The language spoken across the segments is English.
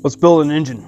Let's build an engine.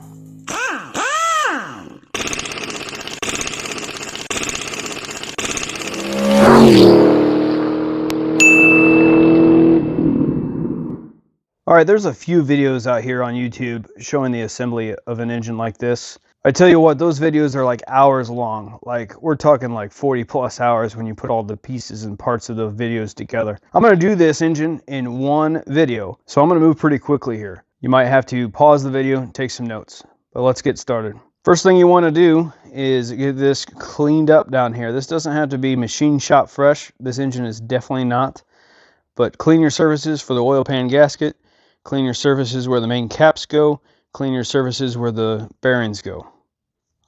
Alright, there's a few videos out here on YouTube showing the assembly of an engine like this. I tell you what, those videos are like hours long. Like, we're talking like 40 plus hours when you put all the pieces and parts of the videos together. I'm going to do this engine in one video, so I'm going to move pretty quickly here. You might have to pause the video and take some notes, but let's get started. First thing you want to do is get this cleaned up down here. This doesn't have to be machine shop fresh. This engine is definitely not. But clean your surfaces for the oil pan gasket. Clean your surfaces where the main caps go. Clean your surfaces where the bearings go.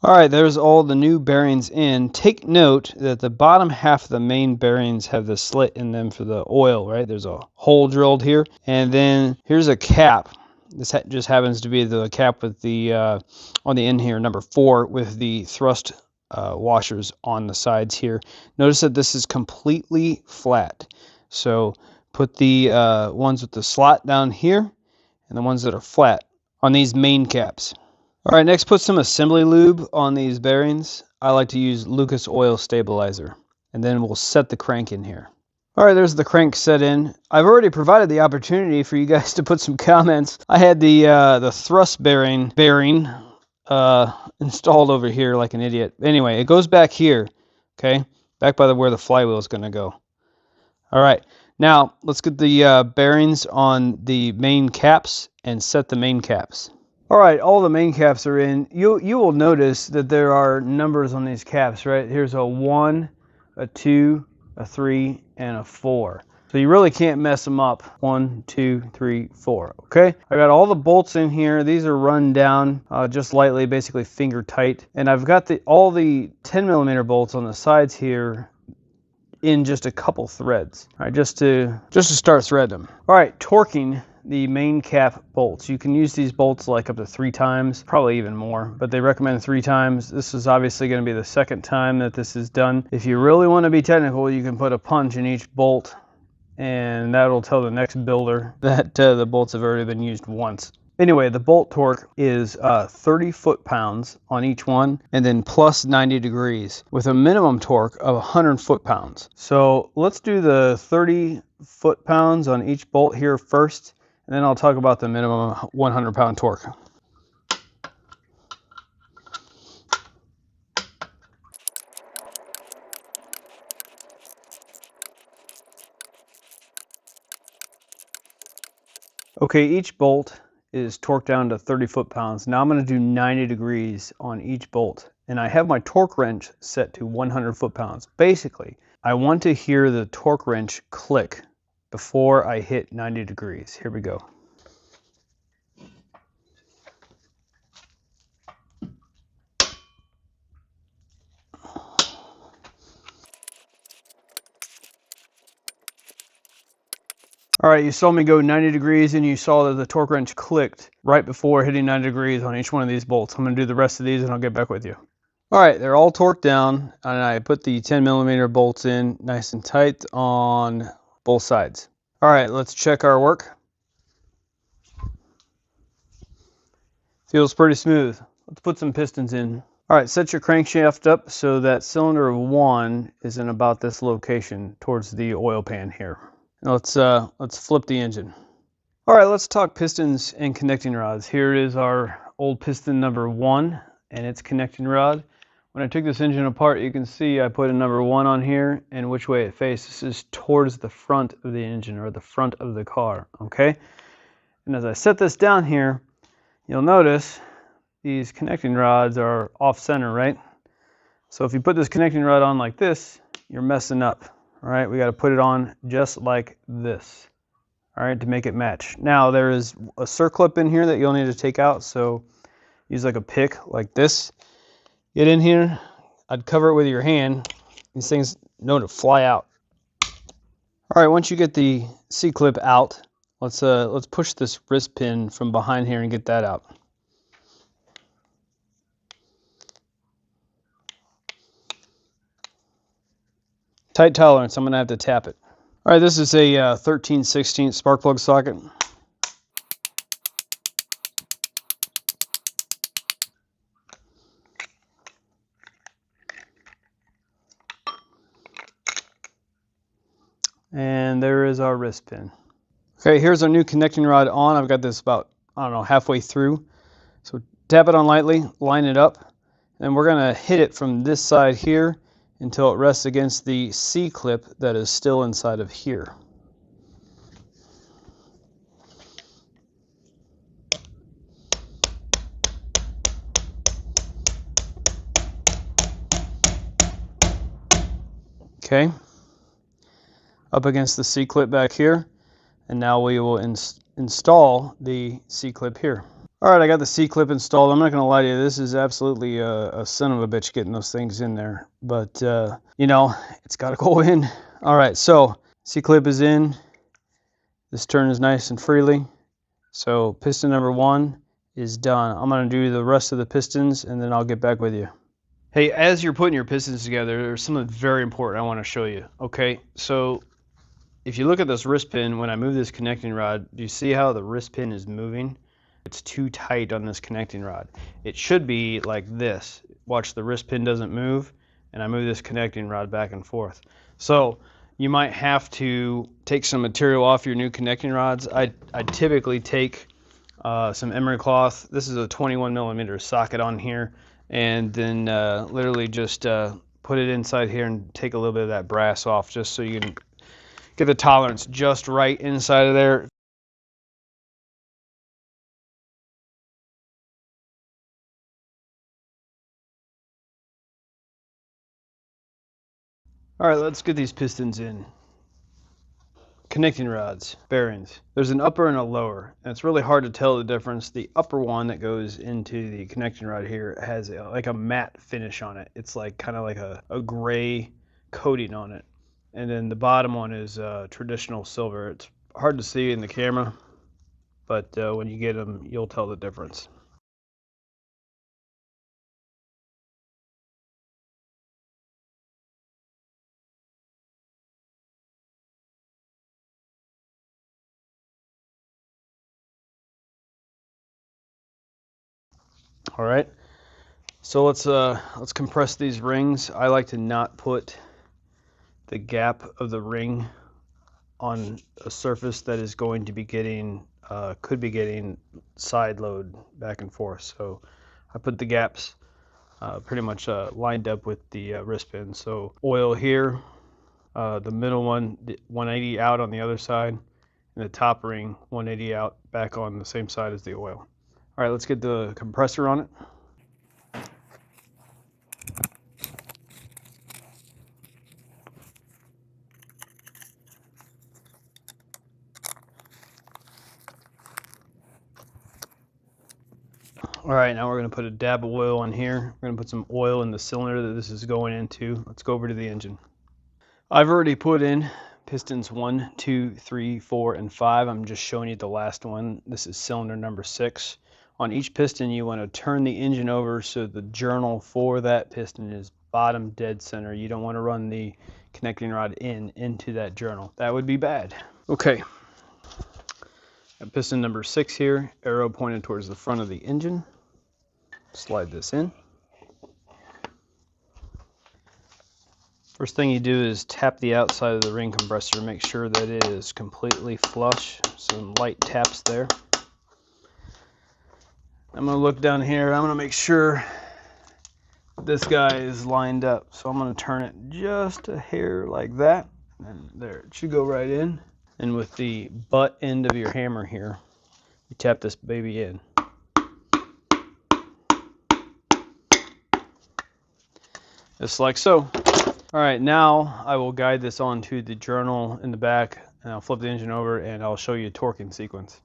Alright, there's all the new bearings in. Take note that the bottom half of the main bearings have the slit in them for the oil, right? There's a hole drilled here. And then here's a cap. This just happens to be the cap with the, on the end here, number 4, with the thrust washers on the sides here. Notice that this is completely flat. So put the ones with the slot down here and the ones that are flat on these main caps. Alright, next put some assembly lube on these bearings. I like to use Lucas oil stabilizer. And then we'll set the crank in here. Alright, there's the crank set in. I've already provided the opportunity for you guys to put some comments. I had the thrust bearing installed over here like an idiot. Anyway, it goes back here, okay? Back by where the flywheel is going to go. Alright, now let's get the bearings on the main caps and set the main caps. Alright, all the main caps are in. You will notice that there are numbers on these caps, right? Here's a 1, a 2, a 3, and a 4. So you really can't mess them up. 1, 2, 3, 4. Okay, I got all the bolts in here. These are run down just lightly, basically finger tight. And I've got all the 10mm bolts on the sides here in just a couple threads. All right, just to start thread them. All right, torquing the main cap bolts. You can use these bolts like up to 3 times, probably even more, but they recommend 3 times. This is obviously going to be the second time that this is done. If you really want to be technical, you can put a punch in each bolt, and that'll tell the next builder that the bolts have already been used once. Anyway, the bolt torque is 30 foot-pounds on each one, and then plus 90 degrees, with a minimum torque of 100 foot-pounds. So let's do the 30 foot-pounds on each bolt here first, and then I'll talk about the minimum 100-pound torque. Okay, each bolt is torqued down to 30 foot-pounds. Now I'm going to do 90 degrees on each bolt, and I have my torque wrench set to 100 foot-pounds. Basically, I want to hear the torque wrench click before I hit 90 degrees. Here we go. All right, you saw me go 90 degrees and you saw that the torque wrench clicked right before hitting 90 degrees on each one of these bolts. I'm going to do the rest of these and I'll get back with you. All right, they're all torqued down, and I put the 10mm bolts in nice and tight on both sides. All right, let's check our work. Feels pretty smooth. Let's put some pistons in. All right, set your crankshaft up so that cylinder 1 is in about this location towards the oil pan here. Now let's flip the engine. All right, let's talk pistons and connecting rods. Here is our old piston number 1 and its connecting rod. When I took this engine apart, you can see I put a number 1 on here and which way it faces is towards the front of the engine or the front of the car, okay? And as I set this down here, you'll notice these connecting rods are off center, right? So if you put this connecting rod on like this, you're messing up. All right, we got to put it on just like this, all right, to make it match. Now there is a circlip in here that you'll need to take out, so use like a pick like this. Get in here, I'd cover it with your hand. These things know to fly out. All right, once you get the C-clip out, let's push this wrist pin from behind here and get that out. Tight tolerance, I'm going to have to tap it. All right, this is a 13/16 spark plug socket. And there is our wrist pin. Okay, here's our new connecting rod on. I've got this about, I don't know, halfway through. So tap it on lightly, line it up, and we're going to hit it from this side here until it rests against the C-clip that is still inside of here. Okay, up against the C-clip back here, and now we will install the C-clip here. All right, I got the C-clip installed. I'm not going to lie to you, this is absolutely a son of a bitch getting those things in there, but you know, it's got to go in. All right, so C-clip is in. This turns nice and freely. So piston number 1 is done. I'm going to do the rest of the pistons, and then I'll get back with you. Hey, as you're putting your pistons together, there's something very important I want to show you. Okay, so if you look at this wrist pin, when I move this connecting rod, do you see how the wrist pin is moving? It's too tight on this connecting rod. It should be like this. Watch, the wrist pin doesn't move, and I move this connecting rod back and forth. So you might have to take some material off your new connecting rods. I typically take some emery cloth. This is a 21mm socket on here, and then literally just put it inside here and take a little bit of that brass off, just so you can get the tolerance just right inside of there. All right, let's get these pistons in. Connecting rods, bearings. There's an upper and a lower, and it's really hard to tell the difference. The upper one that goes into the connecting rod here has like a matte finish on it. It's like kind of like a gray coating on it. And then the bottom one is traditional silver. It's hard to see in the camera, but when you get them, you'll tell the difference. All right, so let's compress these rings. I like to not put the gap of the ring on a surface that is going to be getting could be getting side load back and forth. So I put the gaps pretty much lined up with the wrist pin. So oil here, the middle one 180 out on the other side, and the top ring 180 out back on the same side as the oil. All right, let's get the compressor on it. All right, now we're going to put a dab of oil on here. We're going to put some oil in the cylinder that this is going into. Let's go over to the engine. I've already put in pistons 1, 2, 3, 4, and 5. I'm just showing you the last one. This is cylinder number 6. On each piston, you want to turn the engine over so the journal for that piston is bottom dead center. You don't want to run the connecting rod into that journal. That would be bad. Okay. Got piston number 6 here, arrow pointed towards the front of the engine. Slide this in. First thing you do is tap the outside of the ring compressor, make sure that it is completely flush. Some light taps there. I'm going to look down here. I'm going to make sure this guy is lined up. So I'm going to turn it just a hair like that. And there, it should go right in. And with the butt end of your hammer here, you tap this baby in. Just like so. All right, now I will guide this onto the journal in the back, and I'll flip the engine over and I'll show you a torquing sequence.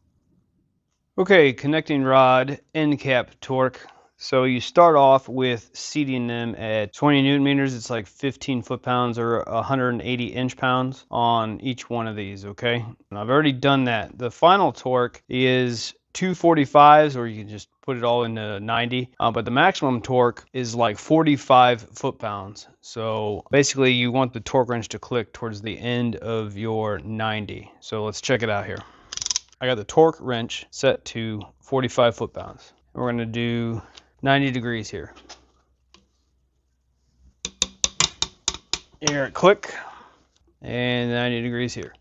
Okay, connecting rod end cap torque. So you start off with seating them at 20 Newton meters. It's like 15 foot-pounds or 180 inch-pounds on each one of these, okay? And I've already done that. The final torque is 245s, or you can just put it all into 90. But the maximum torque is like 45 foot-pounds. So basically you want the torque wrench to click towards the end of your 90. So let's check it out here. I got the torque wrench set to 45 foot-pounds. We're going to do 90 degrees here. Here, click, and 90 degrees here.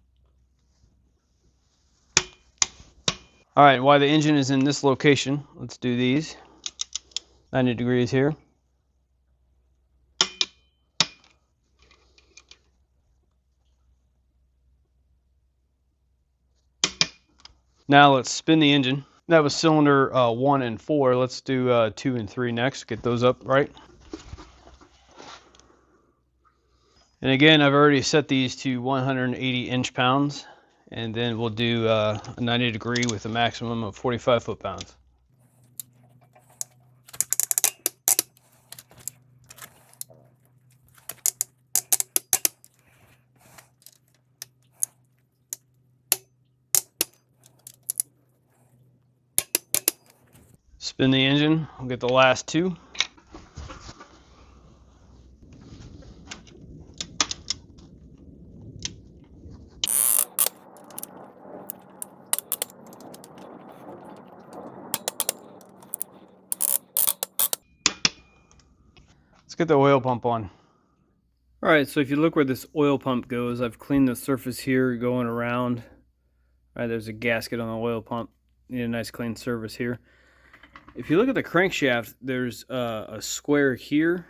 All right, while the engine is in this location, let's do these. 90 degrees here. Now let's spin the engine. That was cylinder 1 and 4. Let's do 2 and 3 next. Get those up right. And again, I've already set these to 180 inch-pounds. And then we'll do a 90 degree with a maximum of 45 foot-pounds. Spin the engine. We'll get the last 2. Let's get the oil pump on. All right, so if you look where this oil pump goes, I've cleaned the surface here going around. All right, there's a gasket on the oil pump. Need a nice clean surface here. If you look at the crankshaft, there's a square here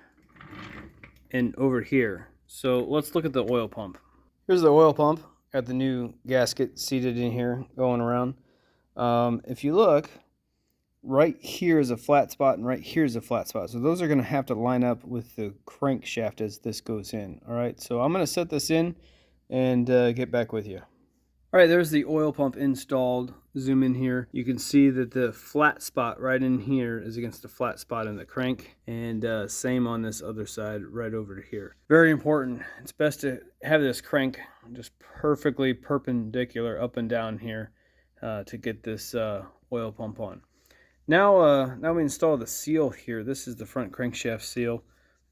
and over here. So let's look at the oil pump. Here's the oil pump. Got the new gasket seated in here going around. If you look, right here is a flat spot and right here is a flat spot. So those are going to have to line up with the crankshaft as this goes in. All right, so I'm going to set this in and get back with you. All right, there's the oil pump installed. Zoom in here. You can see that the flat spot right in here is against the flat spot in the crank, and same on this other side right over to here. Very important. It's best to have this crank just perfectly perpendicular up and down here to get this oil pump on. Now we install the seal here. This is the front crankshaft seal.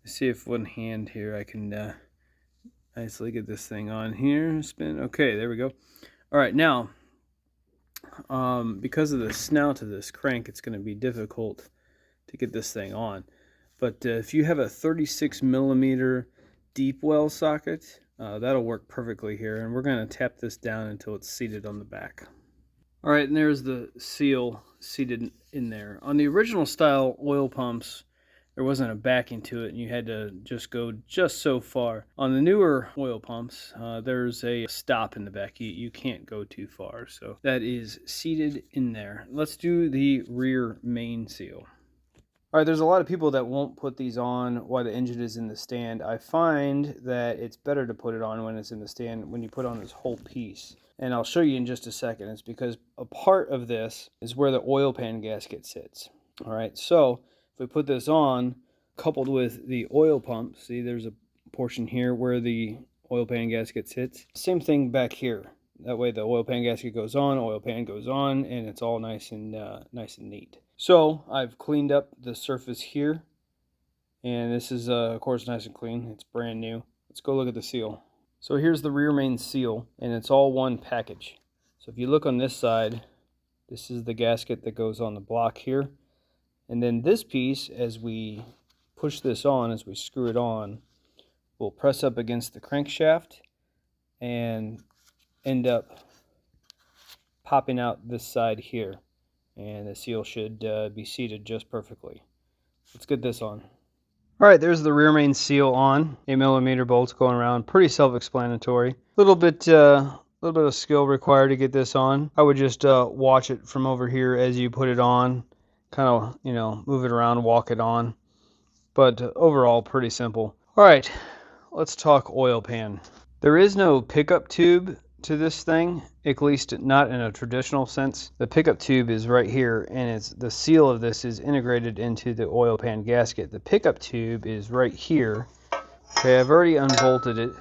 Let's see if one hand here I can nicely get this thing on here. Spin. Okay, there we go. All right, now because of the snout of this crank, it's going to be difficult to get this thing on. But if you have a 36mm deep well socket, that'll work perfectly here. And we're going to tap this down until it's seated on the back. All right, and there's the seal seated in there. On the original style oil pumps, there wasn't a backing to it, and you had to just go just so far. On the newer oil pumps, there's a stop in the back. You can't go too far, so that is seated in there. Let's do the rear main seal. All right, there's a lot of people that won't put these on while the engine is in the stand. I find that it's better to put it on when it's in the stand, when you put on this whole piece. And I'll show you in just a second. It's because a part of this is where the oil pan gasket sits. All right, so if we put this on, coupled with the oil pump, see there's a portion here where the oil pan gasket sits. Same thing back here. That way the oil pan gasket goes on, oil pan goes on, and it's all nice and neat. So I've cleaned up the surface here, and this is of course nice and clean. It's brand new. Let's go look at the seal. So here's the rear main seal, and it's all one package. So if you look on this side, this is the gasket that goes on the block here. And then this piece, as we push this on, as we screw it on, will press up against the crankshaft and end up popping out this side here. And the seal should be seated just perfectly. Let's get this on. All right, there's the rear main seal on. 8mm bolts going around. Pretty self-explanatory. A little bit of skill required to get this on. I would just watch it from over here as you put it on. Kind of, move it around, walk it on. But overall, pretty simple. All right, let's talk oil pan. There is no pickup tube to this thing, at least not in a traditional sense. The pickup tube is right here, and the seal of this is integrated into the oil pan gasket. The pickup tube is right here. Okay, I've already unbolted it,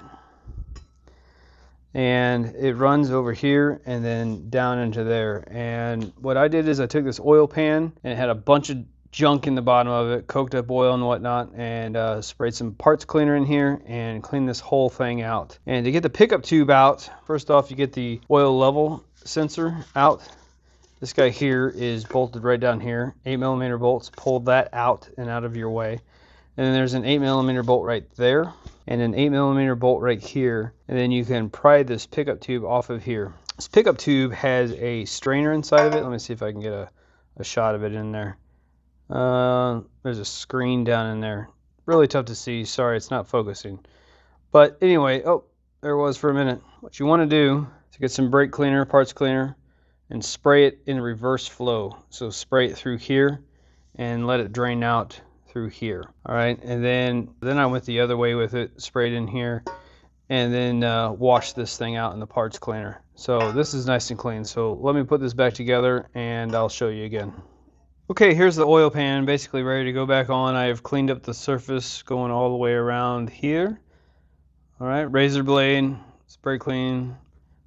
and it runs over here and then down into there. And what I did is I took this oil pan, and it had a bunch of junk in the bottom of it, coked up oil and whatnot, and sprayed some parts cleaner in here and cleaned this whole thing out. And to get the pickup tube out, first off you get the oil level sensor out. This guy here is bolted right down here. 8mm bolts, pull that out and out of your way. And then there's an 8mm bolt right there and an 8mm bolt right here, and then you can pry this pickup tube off of here. This pickup tube has a strainer inside of it. Let me see if I can get a shot of it in there. There's a screen down in there. Really tough to see. Sorry, it's not focusing. But anyway, oh, there it was for a minute. What you want to do is get some brake cleaner, parts cleaner, and spray it in reverse flow. So spray it through here and let it drain out through here. All right, and then I went the other way with it, sprayed in here, and then wash this thing out in the parts cleaner. So this is nice and clean. So let me put this back together and I'll show you again. Okay, here's the oil pan basically ready to go back on. I have cleaned up the surface going all the way around here. All right, razor blade, spray clean,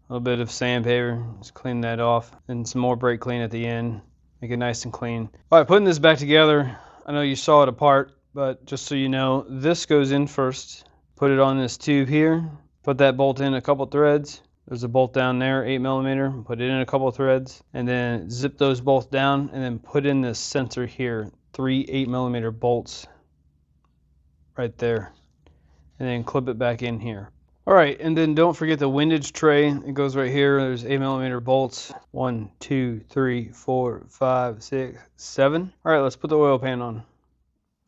a little bit of sandpaper, just clean that off, and some more brake clean at the end. Make it nice and clean. All right, putting this back together, I know you saw it apart, but just so you know, this goes in first. Put it on this tube here, put that bolt in a couple threads. There's a bolt down there, 8mm, put it in a couple threads, and then zip those bolts down, and then put in this sensor here, 3 8mm bolts right there, and then clip it back in here. All right, and then don't forget the windage tray. It goes right here. There's 8mm bolts. 1, 2, 3, 4, 5, 6, 7. All right, let's put the oil pan on.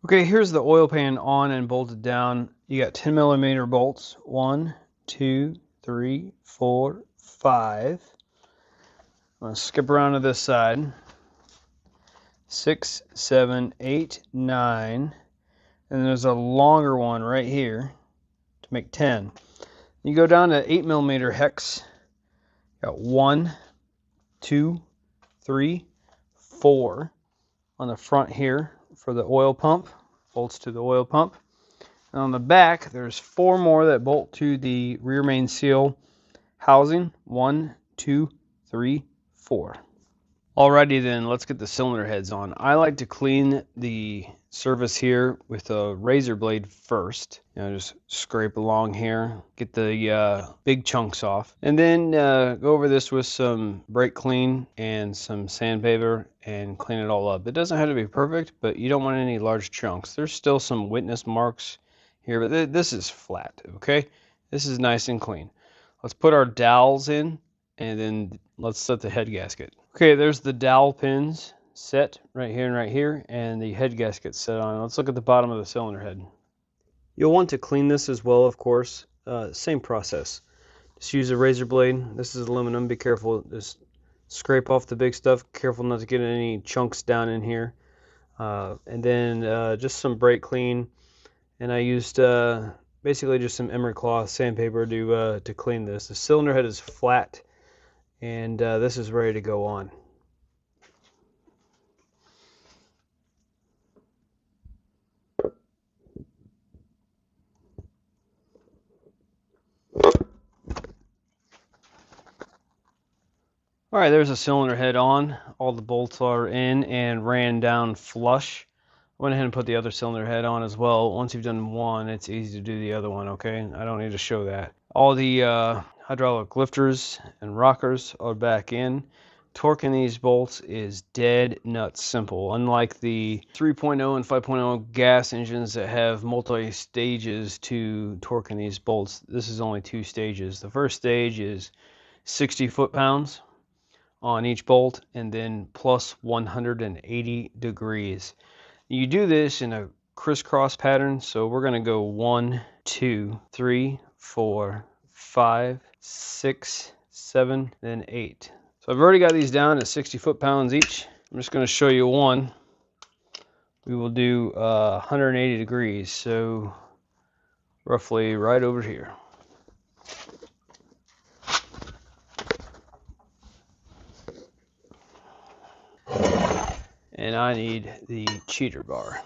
Okay, here's the oil pan on and bolted down. You got 10mm bolts. 1, 2, 3, 4, 5. I'm gonna skip around to this side. 6, 7, 8, 9. And then there's a longer one right here to make 10. You go down to 8mm hex. Got 1, 2, 3, 4 on the front here for the oil pump, bolts to the oil pump. And on the back, there's 4 more that bolt to the rear main seal housing. 1, 2, 3, 4. Alrighty then, let's get the cylinder heads on. I like to clean the surface here with a razor blade first. Just scrape along here, get the big chunks off, and then go over this with some brake clean and some sandpaper and clean it all up. It doesn't have to be perfect, but you don't want any large chunks. There's still some witness marks here, but this is flat, okay? This is nice and clean. Let's put our dowels in, and then let's set the head gasket. Okay, there's the dowel pins set right here, and the head gasket set on. Let's look at the bottom of the cylinder head. You'll want to clean this as well, of course. Same process. Just use a razor blade. This is aluminum. Be careful. Just scrape off the big stuff. Careful not to get any chunks down in here. And then just some brake clean. And I used basically just some emery cloth, sandpaper to clean this. The cylinder head is flat, and this is ready to go on. All right, there's a cylinder head on. All the bolts are in and ran down flush. I went ahead and put the other cylinder head on as well. Once you've done one, it's easy to do the other one, okay? I don't need to show that. All the hydraulic lifters and rockers are back in. Torquing these bolts is dead nuts simple. Unlike the 3.0 and 5.0 gas engines that have multi-stages to torquing these bolts, this is only 2 stages. The first stage is 60 foot-pounds on each bolt, and then plus 180 degrees. You do this in a crisscross pattern, so we're going to go 1, 2, 3, 4, 5, 6, 7, then 8. So I've already got these down at 60 foot-pounds each. I'm just going to show you one. We will do 180 degrees, so roughly right over here. And I need the cheater bar.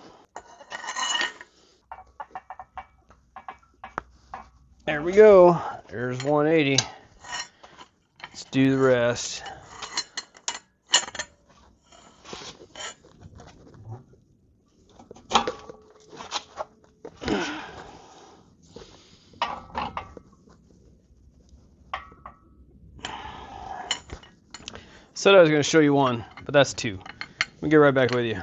There we go. There's 180. Let's do the rest. Said I was going to show you one, but that's 2. Let me get right back with you.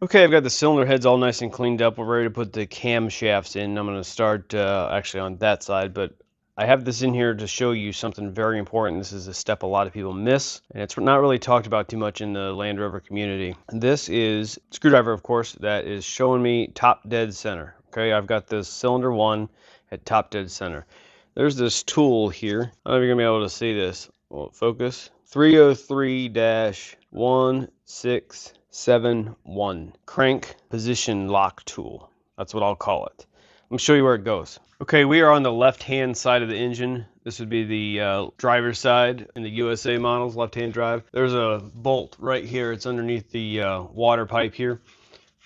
Okay, I've got the cylinder heads all nice and cleaned up. We're ready to put the camshafts in. I'm going to start actually on that side, but I have this in here to show you something very important. This is a step a lot of people miss, and it's not really talked about too much in the Land Rover community. This is a screwdriver, of course, that is showing me top dead center. Okay, I've got this cylinder 1 at top dead center. There's this tool here. I don't know if you're gonna be able to see this. Will it focus? 303-1671 crank position lock tool. That's what I'll call it. Let me show you where it goes. Okay, we are on the left-hand side of the engine. This would be the driver's side in the USA models, left-hand drive. There's a bolt right here. It's underneath the water pipe here.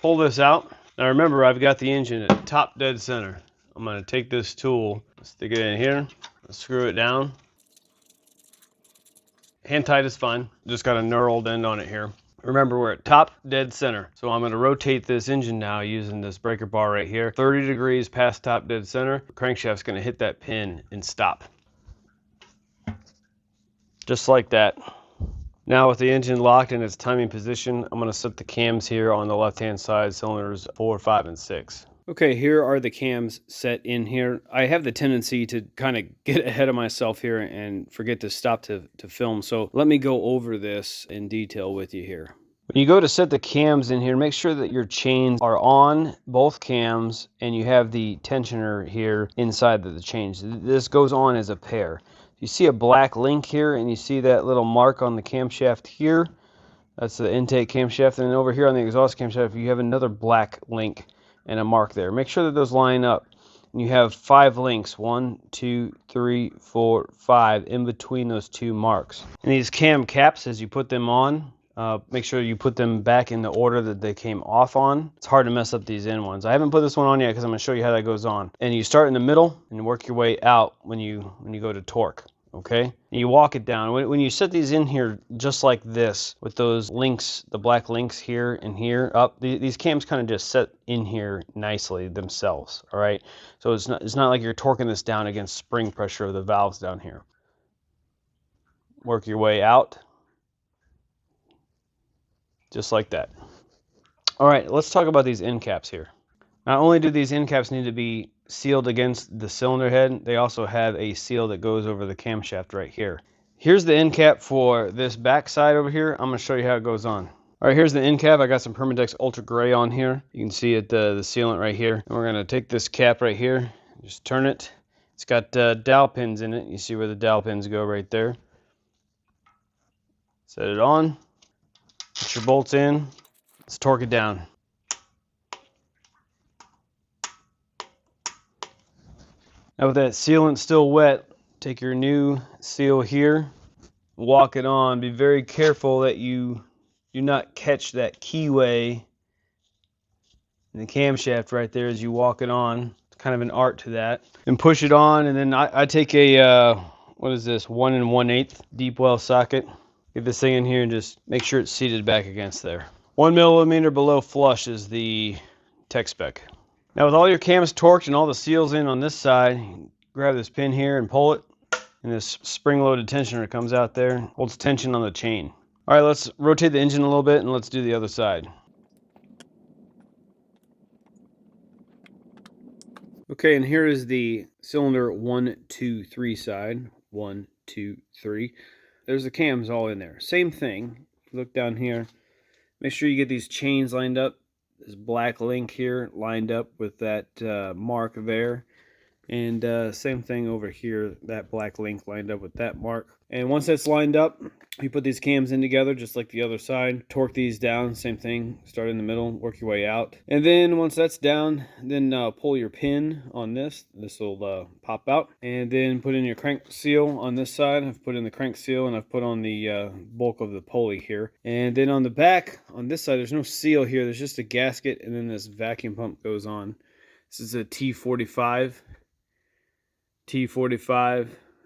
Pull this out. Now remember, I've got the engine at top dead center. I'm going to take this tool, stick it in here, screw it down. Hand tight is fine. Just got a knurled end on it here. Remember, we're at top dead center. So I'm going to rotate this engine now using this breaker bar right here. 30 degrees past top dead center. The crankshaft's going to hit that pin and stop. Just like that. Now with the engine locked in its timing position, I'm going to set the cams here on the left-hand side, cylinders 4, 5, and 6. Okay, here are the cams set in here. I have the tendency to kind of get ahead of myself here and forget to stop to film. So let me go over this in detail with you here. When you go to set the cams in here, make sure that your chains are on both cams and you have the tensioner here inside of the chains. This goes on as a pair. You see a black link here and you see that little mark on the camshaft here. That's the intake camshaft. And then over here on the exhaust camshaft, you have another black link and a mark there. Make sure that those line up. And you have 5 links, 1, 2, 3, 4, 5 in between those 2 marks. And these cam caps, as you put them on, make sure you put them back in the order that they came off on. It's hard to mess up these end ones. I haven't put this one on yet because I'm going to show you how that goes on. And you start in the middle and work your way out when you go to torque. Okay, and you walk it down. When you set these in here just like this with those links, the black links here and here up, these cams kind of just set in here nicely themselves. All right, so it's not like you're torquing this down against spring pressure of the valves down here. Work your way out just like that. All right, let's talk about these end caps here. Not only do these end caps need to be sealed against the cylinder head, they also have a seal that goes over the camshaft right here. Here's the end cap for this back side over here. I'm going to show you how it goes on. All right, here's the end cap. I got some Permadex Ultra Gray on here. You can see it, the sealant right here. And we're going to take this cap right here, just turn it. It's got dowel pins in it. You see where the dowel pins go right there. Set it on. Put your bolts in. Let's torque it down. Now with that sealant still wet, take your new seal here, walk it on. Be very careful that you do not catch that keyway in the camshaft right there as you walk it on. It's kind of an art to that. And push it on, and then I take a, what is this, 1 1/8 deep well socket. Get this thing in here and just make sure it's seated back against there. 1 millimeter below flush is the tech spec. Now with all your cams torqued and all the seals in on this side, grab this pin here and pull it, and this spring-loaded tensioner comes out there, holds tension on the chain. All right, let's rotate the engine a little bit and let's do the other side. Okay, and here is the cylinder 1, 2, 3 side. 1, 2, 3. There's the cams all in there. Same thing. Look down here. Make sure you get these chains lined up. This black link here lined up with that mark there, and same thing over here, that black link lined up with that mark. And once that's lined up, you put these cams in together just like the other side, torque these down, same thing, start in the middle, work your way out. And then once that's down, then pull your pin on this will pop out, and then put in your crank seal on this side. I've put in the crank seal and I've put on the bulk of the pulley here. And then on the back, on this side, there's no seal here, there's just a gasket, and then this vacuum pump goes on. This is a T45,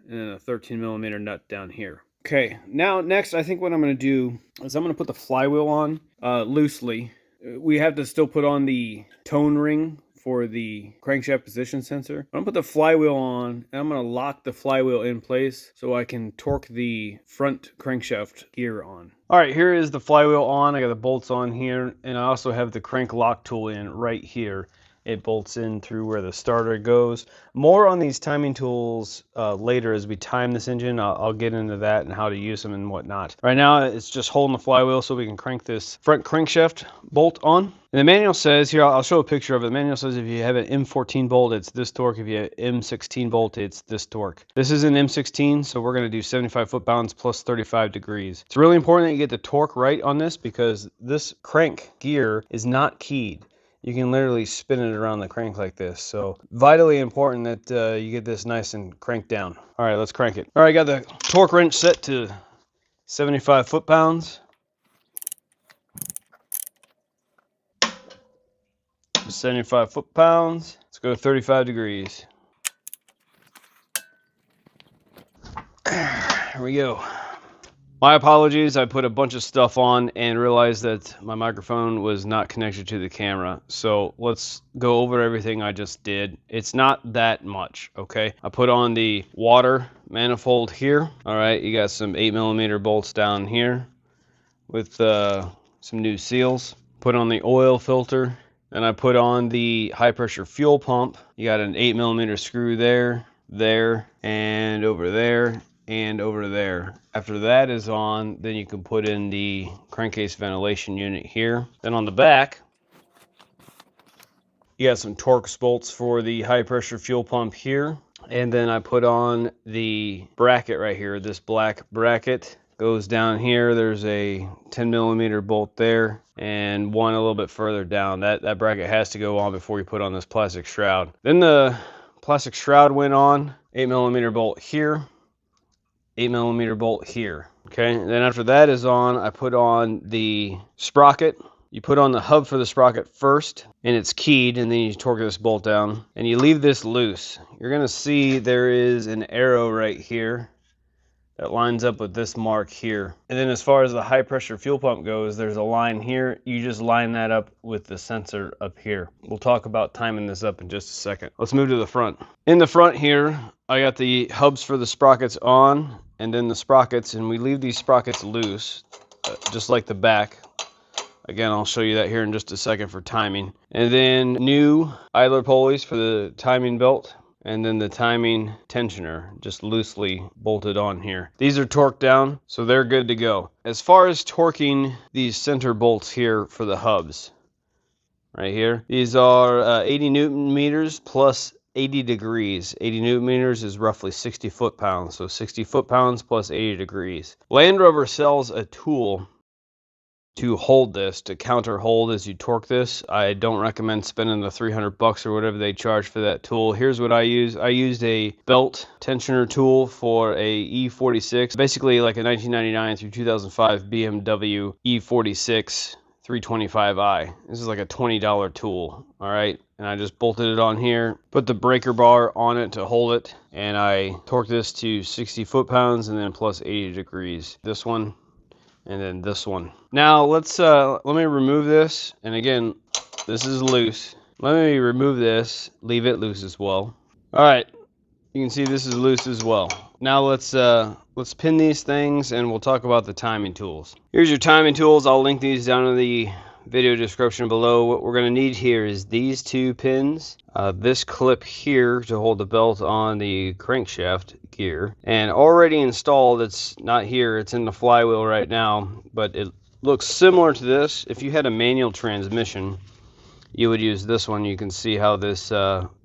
and then a 13 millimeter nut down here. Okay, now next I think what I'm going to do is I'm going to put the flywheel on loosely. We have to still put on the tone ring for the crankshaft position sensor. I'm going to put the flywheel on, and I'm going to lock the flywheel in place so I can torque the front crankshaft gear on. All right, here is the flywheel on. I got the bolts on here, and I also have the crank lock tool in right here. it bolts in through where the starter goes. More on these timing tools later as we time this engine. I'll get into that and how to use them and whatnot. Right now it's just holding the flywheel so we can crank this front crankshaft bolt on. And the manual says, here I'll show a picture of it. The manual says if you have an M14 bolt, it's this torque. If you have M16 bolt, it's this torque. This is an M16, so we're going to do 75 foot-pounds plus 35 degrees. It's really important that you get the torque right on this because this crank gear is not keyed. You can literally spin it around the crank like this. So vitally important that you get this nice and cranked down. All right, let's crank it. All right, got the torque wrench set to 75 foot-pounds. 75 foot-pounds. Let's go 35 degrees. Here we go. My apologies, I put a bunch of stuff on and realized that my microphone was not connected to the camera. So let's go over everything I just did. It's not that much, okay? I put on the water manifold here. All right, you got some 8mm bolts down here with some new seals. Put on the oil filter. And I put on the high pressure fuel pump. You got an 8mm screw there, and over there, and over there. After that is on, then you can put in the crankcase ventilation unit here. Then on the back, you got some Torx bolts for the high pressure fuel pump here. And then I put on the bracket right here. This black bracket goes down here. There's a 10mm bolt there and one a little bit further down. That bracket has to go on before you put on this plastic shroud. Then the plastic shroud went on. 8mm bolt here, 8mm bolt here. Okay, and then after that is on, I put on the sprocket. You put on the hub for the sprocket first, and it's keyed, and then you torque this bolt down, and you leave this loose. You're gonna see there is an arrow right here that lines up with this mark here. And then as far as the high pressure fuel pump goes, there's a line here. You just line that up with the sensor up here. We'll talk about timing this up in just a second. Let's move to the front. In the front here, I got the hubs for the sprockets on, and then the sprockets, and we leave these sprockets loose, just like the back. Again, I'll show you that here in just a second for timing. And then new idler pulleys for the timing belt. And then the timing tensioner just loosely bolted on here. These are torqued down, so they're good to go. As far as torquing these center bolts here for the hubs, right here, these are 80 Newton meters plus 80 degrees. 80 Newton meters is roughly 60 foot-pounds, so 60 foot-pounds plus 80 degrees. Land Rover sells a tool to hold this, to counter hold as you torque this. I don't recommend spending the $300 or whatever they charge for that tool. Here's what I use. I used a belt tensioner tool for a E46, basically like a 1999 through 2005 BMW E46 325i. This is like a $20 tool, all right? And I just bolted it on here, put the breaker bar on it to hold it, and I torqued this to 60 foot-pounds and then plus 80 degrees. This one, and then this one. Now let me remove this, and again, this is loose. Let me remove this, leave it loose as well. All right, you can see this is loose as well. Now let's pin these things, and we'll talk about the timing tools. Here's your timing tools. I'll link these down in the video description below. What we're going to need here is these two pins, this clip here to hold the belt on the crankshaft gear, and already installed, it's not here, it's in the flywheel right now, but it looks similar to this. If you had a manual transmission, you would use this one. You can see how this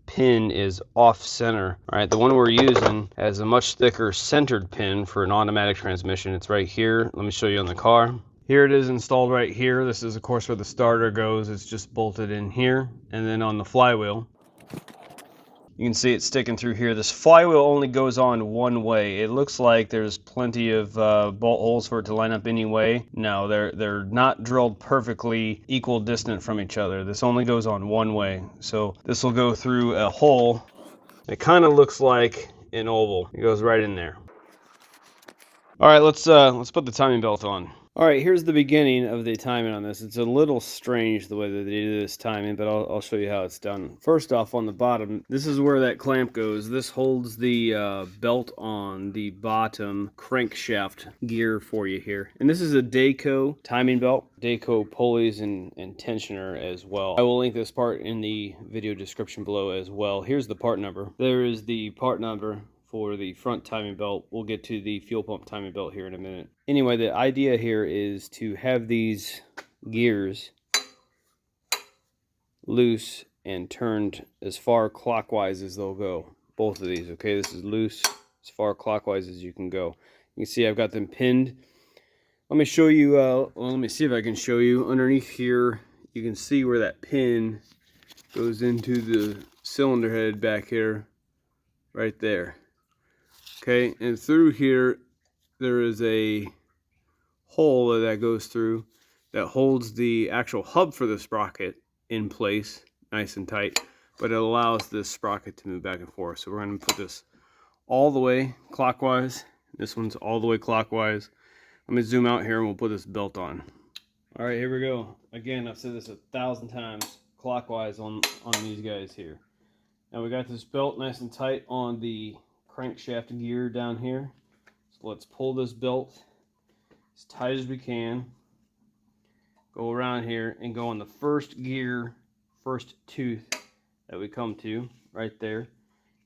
pin is off center. All right, the one we're using has a much thicker centered pin for an automatic transmission. It's right here. Let me show you on the car. Here it is installed right here. This is of course where the starter goes. It's just bolted in here. And then on the flywheel, you can see it sticking through here. This flywheel only goes on one way. It looks like there's plenty of bolt holes for it to line up anyway. No, they're not drilled perfectly equal distant from each other. This only goes on one way. So this will go through a hole. It kind of looks like an oval. It goes right in there. All right, let's put the timing belt on. All right, here's the beginning of the timing on this. It's a little strange the way that they do this timing, but I'll show you how it's done. First off, on the bottom, this is where that clamp goes. This holds the belt on the bottom crankshaft gear for you here. And this is a Dayco timing belt, Dayco pulleys and tensioner as well. I will link this part in the video description below as well. Here's the part number. There is the part number for the front timing belt. We'll get to the fuel pump timing belt here in a minute. Anyway, the idea here is to have these gears loose and turned as far clockwise as they'll go. Both of these, okay? This is loose as far clockwise as you can go. You can see I've got them pinned. Let me show you, well, let me see if I can show you. Underneath here, you can see where that pin goes into the cylinder head back here, right there. Okay, and through here, there is a hole that goes through that holds the actual hub for the sprocket in place, nice and tight, but it allows this sprocket to move back and forth. So we're going to put this all the way clockwise. This one's all the way clockwise. Let me zoom out here and we'll put this belt on. All right, here we go. Again, I've said this 1,000 times, clockwise on these guys here. Now we got this belt nice and tight on the crankshaft gear down here. So let's pull this belt as tight as we can. Go around here and go on the first gear, first tooth that we come to, right there.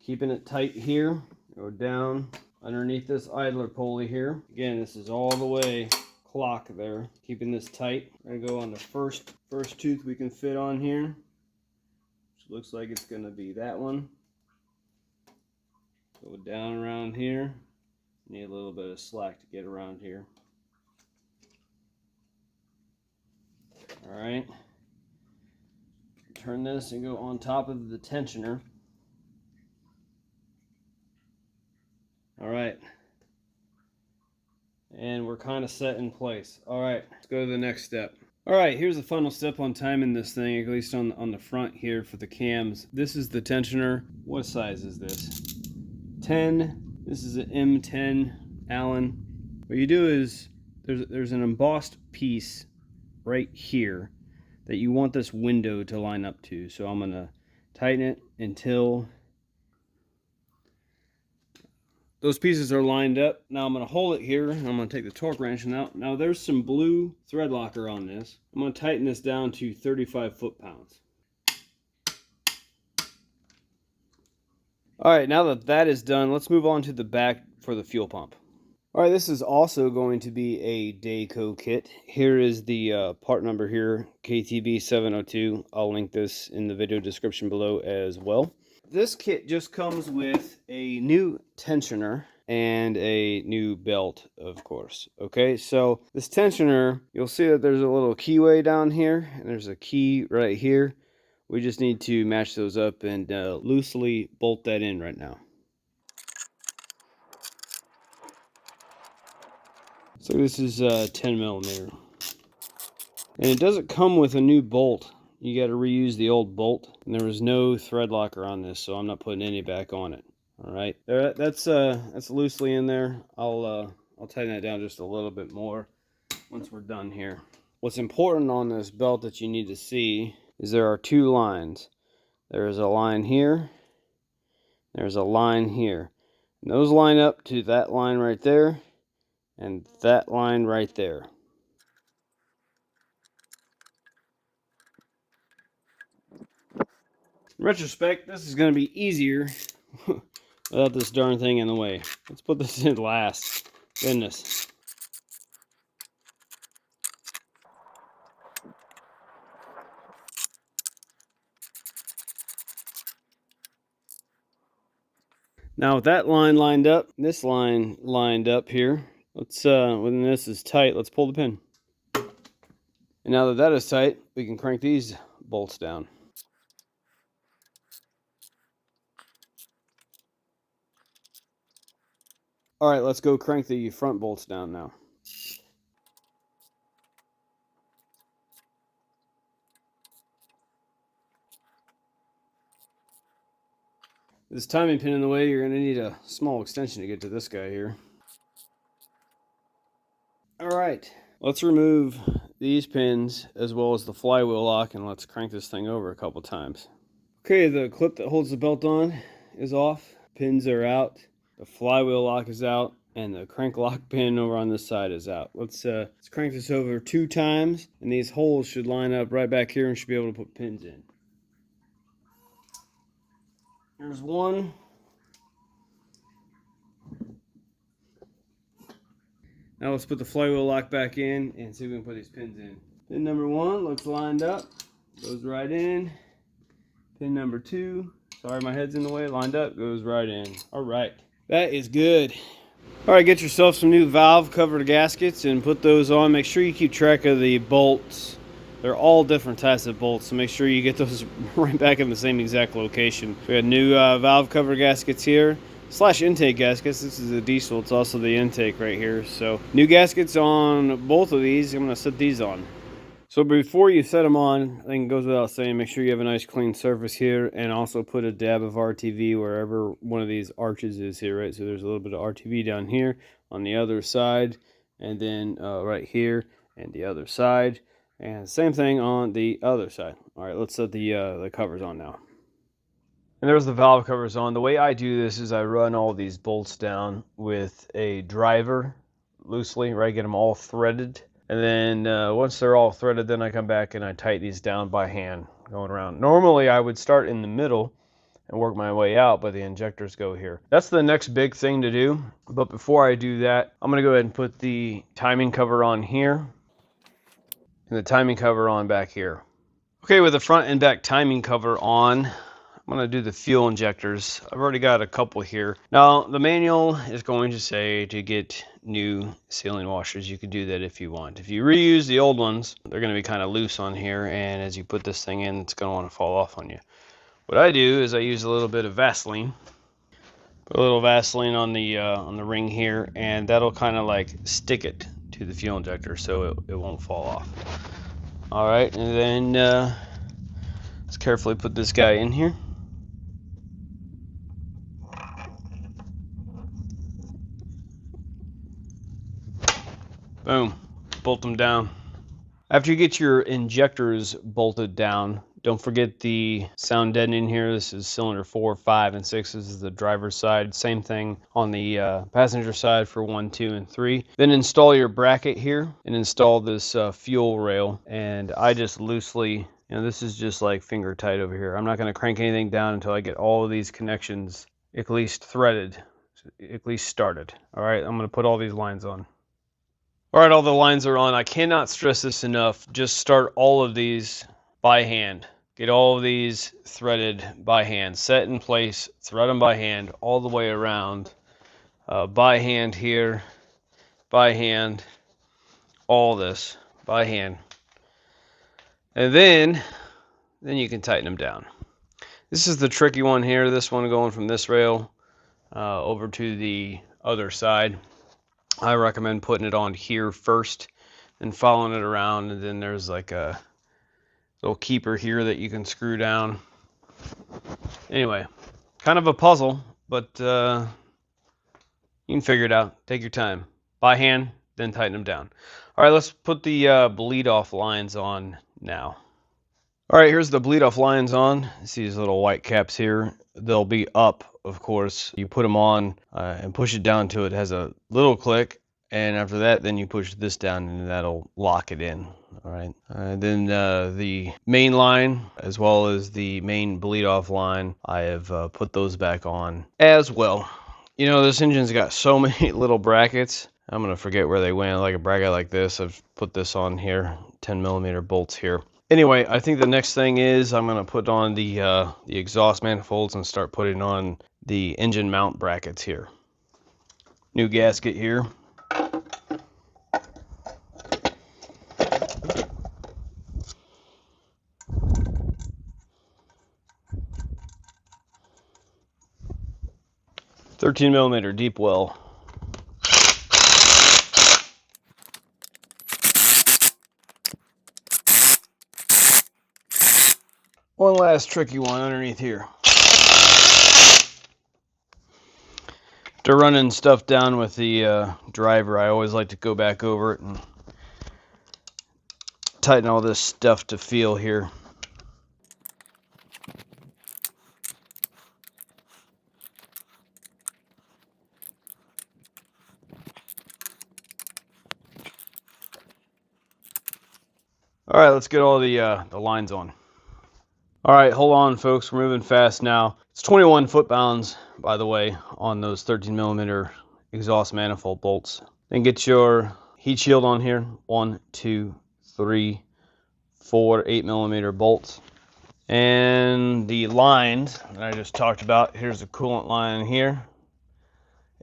Keeping it tight here. Go down underneath this idler pulley here. Again, this is all the way clock there. Keeping this tight. We're gonna go on the first tooth we can fit on here. Which looks like it's gonna be that one. Go down around here. Need a little bit of slack to get around here. Alright. Turn this and go on top of the tensioner. Alright. And we're kind of set in place. Alright, let's go to the next step. Alright, here's the final step on timing this thing, at least on the front here for the cams. This is the tensioner. What size is this? 10. This is an M10 Allen. What you do is there's an embossed piece right here that you want this window to line up to. So I'm going to tighten it until those pieces are lined up. Now I'm going to hold it here. I'm going to take the torque wrench out. Now there's some blue thread locker on this. I'm going to tighten this down to 35 foot-pounds. Alright, now that that is done, let's move on to the back for the fuel pump. Alright, this is also going to be a Dayco kit. Here is the part number here, KTB702. I'll link this in the video description below as well. This kit just comes with a new tensioner and a new belt, of course. Okay, so this tensioner, you'll see that there's a little keyway down here, and there's a key right here. We just need to match those up and loosely bolt that in right now. So this is 10 millimeter. And it doesn't come with a new bolt. You got to reuse the old bolt. And there was no thread locker on this, so I'm not putting any back on it. All right, that's loosely in there. I'll tighten that down just a little bit more once we're done here. What's important on this belt that you need to see is there are two lines. There is a line here. There's a line here. And those line up to that line right there and that line right there. In retrospect, this is going to be easier without this darn thing in the way. Let's put this in last. Goodness. Now with that line lined up, this line lined up here, let's when this is tight, let's pull the pin. And now that that is tight, we can crank these bolts down. All right, let's go crank the front bolts down now. This timing pin in the way, you're going to need a small extension to get to this guy here. Let's remove these pins as well as the flywheel lock, and let's crank this thing over a couple times. Okay, the clip that holds the belt on is off. Pins are out. The flywheel lock is out, and the crank lock pin over on this side is out. Let's crank this over 2 times, and these holes should line up right back here and should be able to put pins in. There's one. Now let's put the flywheel lock back in and see if we can put these pins in. Pin number 1 looks lined up, goes right in. Pin number 2, sorry my head's in the way, lined up, goes right in. All right, that is good. All right, get yourself some new valve covered gaskets and put those on. Make sure you keep track of the bolts. They're all different types of bolts, so make sure you get those right back in the same exact location. We got new valve cover gaskets here, / intake gaskets. This is a diesel, it's also the intake right here. So new gaskets on both of these. I'm gonna set these on. So before you set them on, I think it goes without saying, make sure you have a nice clean surface here, and also put a dab of RTV wherever one of these arches is here, right? So there's a little bit of RTV down here on the other side, and then right here and the other side, and same thing on the other side. All right, let's set the covers on now. And there's the valve covers on. The way I do this is I run all these bolts down with a driver loosely, right? Get them all threaded. And then once they're all threaded, then I come back and I tighten these down by hand going around. Normally I would start in the middle and work my way out, but the injectors go here. That's the next big thing to do. But before I do that, I'm gonna go ahead and put the timing cover on here and the timing cover on back here. Okay, with the front and back timing cover on, I'm going to do the fuel injectors. I've already got a couple here. Now, the manual is going to say to get new sealing washers. You could do that if you want. If you reuse the old ones, they're going to be kind of loose on here, and as you put this thing in, it's going to want to fall off on you. What I do is I use a little bit of Vaseline. Put a little Vaseline on the ring here, and that'll kind of like stick it to the fuel injector so it won't fall off. All right, and then let's carefully put this guy in here. Boom, bolt them down. After you get your injectors bolted down, don't forget the sound deadening here. This is cylinder 4, 5, and 6. This is the driver's side. Same thing on the passenger side for 1, 2, and 3. Then install your bracket here and install this fuel rail. And I just loosely, this is just like finger tight over here. I'm not going to crank anything down until I get all of these connections at least threaded, at least started. All right, I'm going to put all these lines on. All right, all the lines are on. I cannot stress this enough. Just start all of these by hand. Get all of these threaded by hand. Set in place, thread them by hand all the way around. By hand here, by hand, all this by hand. And then you can tighten them down. This is the tricky one here. This one going from this rail over to the other side. I recommend putting it on here first and following it around, and then there's like a little keeper here that you can screw down. Anyway, kind of a puzzle, but you can figure it out. Take your time. By hand, then tighten them down. All right, let's put the bleed off lines on now. All right, here's the bleed off lines on. See these little white caps here? They'll be up, of course. You put them on and push it down till it has a little click, and after that, then you push this down and that'll lock it in. All right. Then the main line as well as the main bleed off line, I have put those back on as well. This engine's got so many little brackets. I'm gonna forget where they went. Like a bracket like this, I've put this on here, 10mm bolts here. Anyway, I think the next thing is I'm going to put on the exhaust manifolds and start putting on the engine mount brackets here. New gasket here. .13mm deep well. One last tricky one underneath here. After running stuff down with the driver, I always like to go back over it and tighten all this stuff to feel here. All right, let's get all the lines on. All right, hold on, folks. We're moving fast now. It's 21 foot-pounds, by the way, on those 13mm exhaust manifold bolts. Then get your heat shield on here. 1, 2, 3, 4 8mm bolts. And the lines that I just talked about. Here's the coolant line here,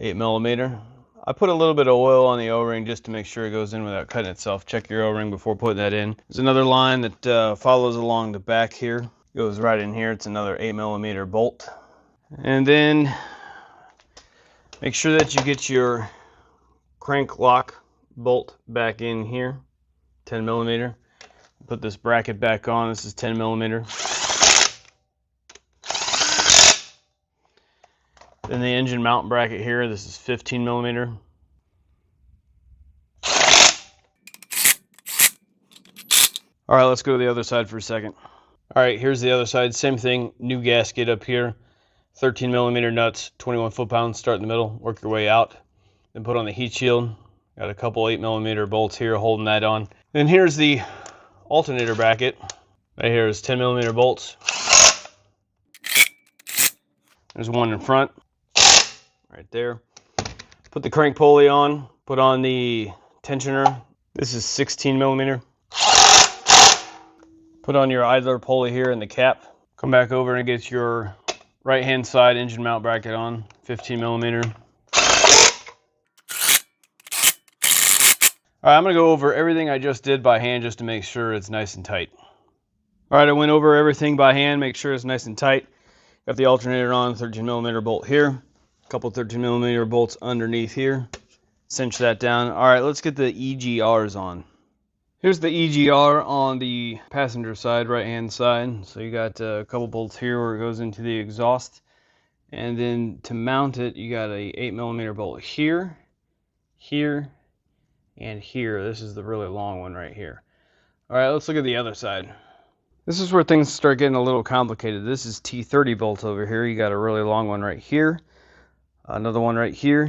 8mm. I put a little bit of oil on the O-ring just to make sure it goes in without cutting itself. Check your O-ring before putting that in. There's another line that follows along the back here. Goes right in here. It's another 8mm bolt. And then make sure that you get your crank lock bolt back in here, 10mm. Put this bracket back on. This is 10mm. Then the engine mount bracket here. This is 15mm. All right, let's go to the other side for a second. All right, here's the other side. Same thing, new gasket up here. 13mm nuts, 21 foot-pounds. Start in the middle, work your way out. Then put on the heat shield. Got a couple 8mm bolts here holding that on. Then here's the alternator bracket. Right here is 10mm bolts. There's one in front, right there. Put the crank pulley on. Put on the tensioner. This is 16mm. Put on your idler pulley here in the cap. Come back over and get your right hand side engine mount bracket on, 15mm. All right, I'm gonna go over everything I just did by hand just to make sure it's nice and tight. All right, I went over everything by hand, make sure it's nice and tight. Got the alternator on, 13mm bolt here. A couple 13mm bolts underneath here. Cinch that down. All right, let's get the EGRs on. Here's the EGR on the passenger side, right hand side. So you got a couple bolts here where it goes into the exhaust. And then to mount it, you got a 8mm bolt here, here, and here. This is the really long one right here. All right, let's look at the other side. This is where things start getting a little complicated. This is T30 bolts over here. You got a really long one right here, another one right here,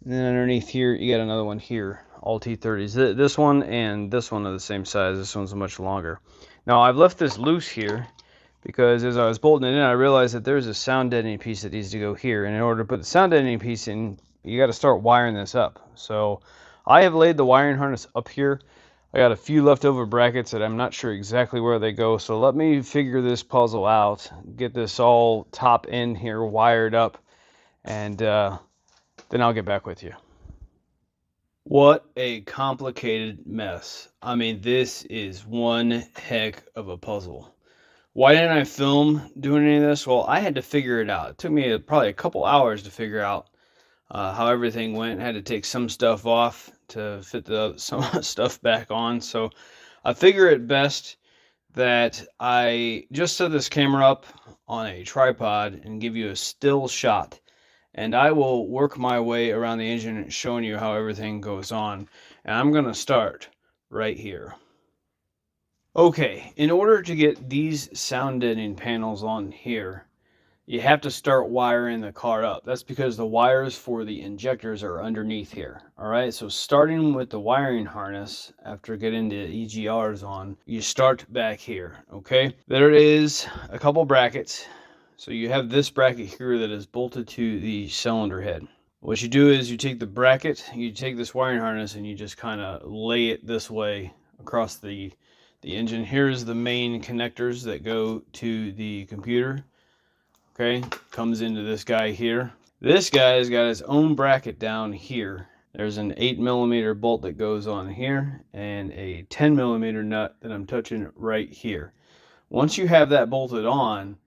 and then underneath here, you got another one here. All T30s. This one and this one are the same size. This one's much longer. Now, I've left this loose here because as I was bolting it in, I realized that there's a sound deadening piece that needs to go here. And in order to put the sound deadening piece in, you got to start wiring this up. So I have laid the wiring harness up here. I got a few leftover brackets that I'm not sure exactly where they go. So let me figure this puzzle out, get this all top end here wired up, and then I'll get back with you. What a complicated mess. I mean, this is one heck of a puzzle. Why didn't I film doing any of this? Well, I had to figure it out. It took me probably a couple hours to figure out how everything went. I had to take some stuff off to fit some stuff back on. So I figure it best that I just set this camera up on a tripod and give you a still shot. And I will work my way around the engine showing you how everything goes on. And I'm going to start right here. Okay, in order to get these sound deadening panels on here, you have to start wiring the car up. That's because the wires for the injectors are underneath here. All right, so starting with the wiring harness, after getting the EGRs on, you start back here, okay? There is a couple brackets. So you have this bracket here that is bolted to the cylinder head. What you do is you take the bracket, you take this wiring harness, and you just kind of lay it this way across the engine. Here's the main connectors that go to the computer. Okay, comes into this guy here. This guy's got his own bracket down here. There's an 8mm bolt that goes on here and a 10mm nut that I'm touching right here. Once you have that bolted on,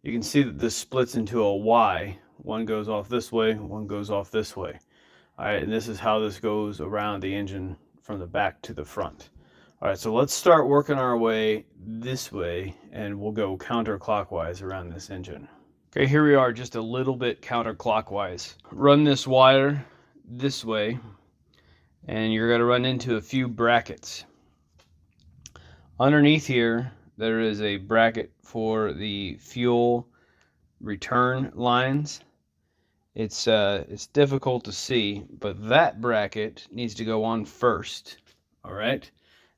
you can see that this splits into a Y. One goes off this way, one goes off this way. All right, and this is how this goes around the engine from the back to the front. All right, so let's start working our way this way, and we'll go counterclockwise around this engine. Okay, here we are, just a little bit counterclockwise. Run this wire this way, and you're going to run into a few brackets. Underneath here, there is a bracket for the fuel return lines. It's difficult to see, but that bracket needs to go on first. All right.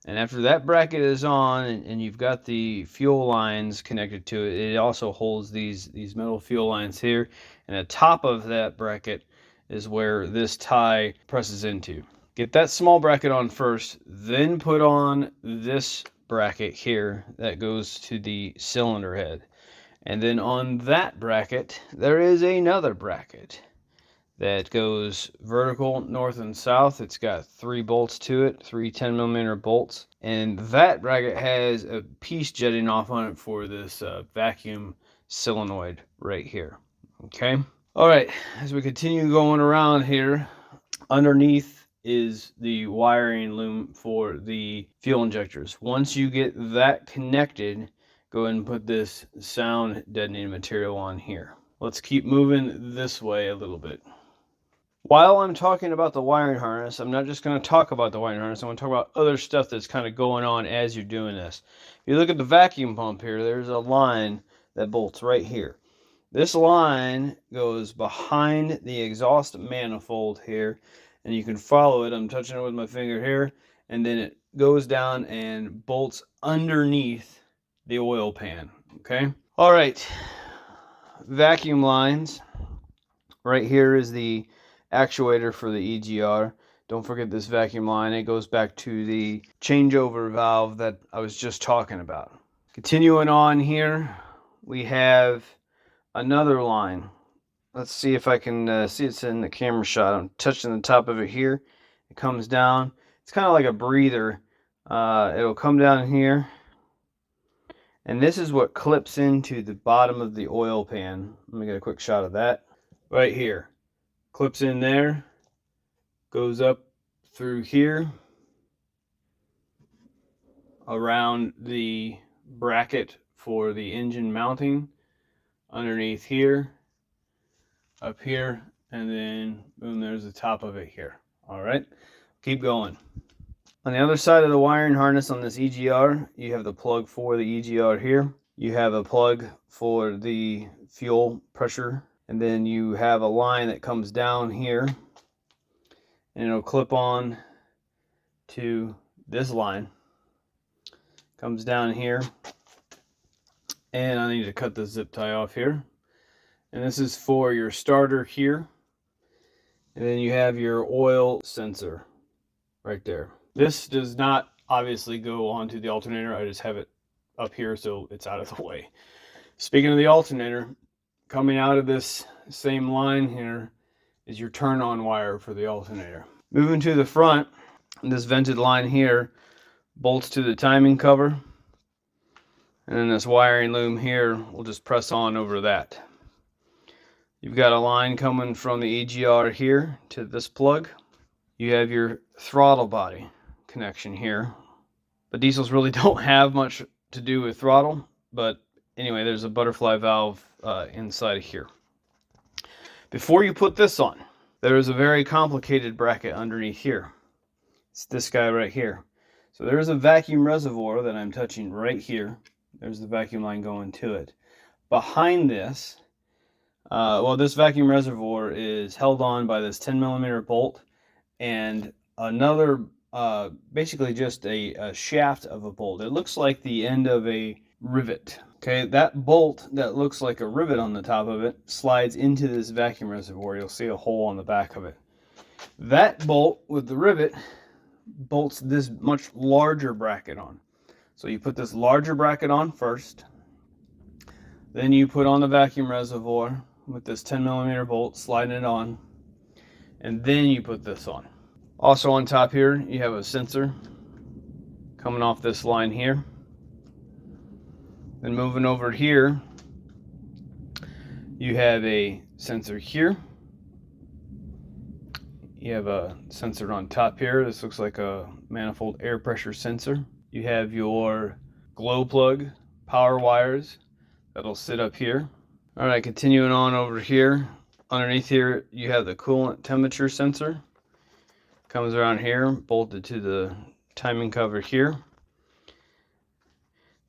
And after that bracket is on and you've got the fuel lines connected to it, it also holds these metal fuel lines here. And the top of that bracket is where this tie presses into. Get that small bracket on first, then put on this bracket here that goes to the cylinder head. And then on that bracket, there is another bracket that goes vertical north and south. It's got 3 bolts to it, 3 10mm bolts, and that bracket has a piece jetting off on it for this vacuum solenoid right here. Okay. All right, as we continue going around here, underneath is the wiring loom for the fuel injectors. Once you get that connected, go ahead and put this sound deadening material on here. Let's keep moving this way a little bit. While I'm talking about the wiring harness, I'm not just going to talk about the wiring harness. I'm going to talk about other stuff that's kind of going on as you're doing this. If you look at the vacuum pump here, there's a line that bolts right here. This line goes behind the exhaust manifold here, and you can follow it. I'm touching it with my finger here, and then it goes down and bolts underneath the oil pan. Okay. All right. Vacuum lines. Right here is the actuator for the EGR. Don't forget this vacuum line. It goes back to the changeover valve that I was just talking about. Continuing on here, we have another line. Let's see if I can see it's in the camera shot. I'm touching the top of it here. It comes down. It's kind of like a breather. It'll come down here. And this is what clips into the bottom of the oil pan. Let me get a quick shot of that. Right here. Clips in there. Goes up through here. Around the bracket for the engine mounting. Underneath here. Up here. And then, boom, there's the top of it here. All right. Keep going. On the other side of the wiring harness on this EGR, you have the plug for the EGR here. You have a plug for the fuel pressure. And then you have a line that comes down here. And it'll clip on to this line. Comes down here. And I need to cut the zip tie off here. And this is for your starter here. And then you have your oil sensor right there. This does not obviously go onto the alternator. I just have it up here so it's out of the way. Speaking of the alternator, coming out of this same line here is your turn on wire for the alternator. Moving to the front, this vented line here bolts to the timing cover. And then this wiring loom here will just press on over that. You've got a line coming from the EGR here to this plug. You have your throttle body connection here. But diesels really don't have much to do with throttle. But anyway, there's a butterfly valve inside of here. Before you put this on, there is a very complicated bracket underneath here. It's this guy right here. So there's a vacuum reservoir that I'm touching right here. There's the vacuum line going to it. Behind this, this vacuum reservoir is held on by this 10mm bolt and another, basically just a shaft of a bolt. It looks like the end of a rivet. Okay, that bolt that looks like a rivet on the top of it slides into this vacuum reservoir. You'll see a hole on the back of it. That bolt with the rivet bolts this much larger bracket on. So you put this larger bracket on first. Then you put on the vacuum reservoir with this 10mm bolt, sliding it on. And then you put this on. Also on top here, you have a sensor coming off this line here. Then moving over here, you have a sensor here. You have a sensor on top here. This looks like a manifold air pressure sensor. You have your glow plug power wires that'll sit up here. All right, continuing on over here. Underneath here, you have the coolant temperature sensor. Comes around here, bolted to the timing cover here.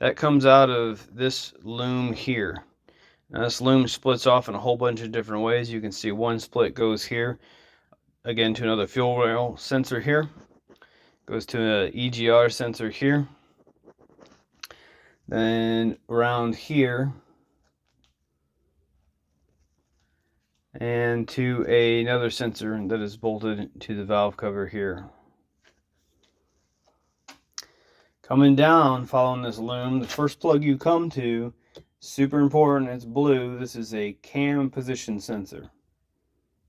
That comes out of this loom here. Now this loom splits off in a whole bunch of different ways. You can see one split goes here, again to another fuel rail sensor here, goes to an EGR sensor here, then around here, and to another sensor that is bolted to the valve cover here. Coming down, following this loom, the first plug you come to, super important, it's blue. This is a cam position sensor.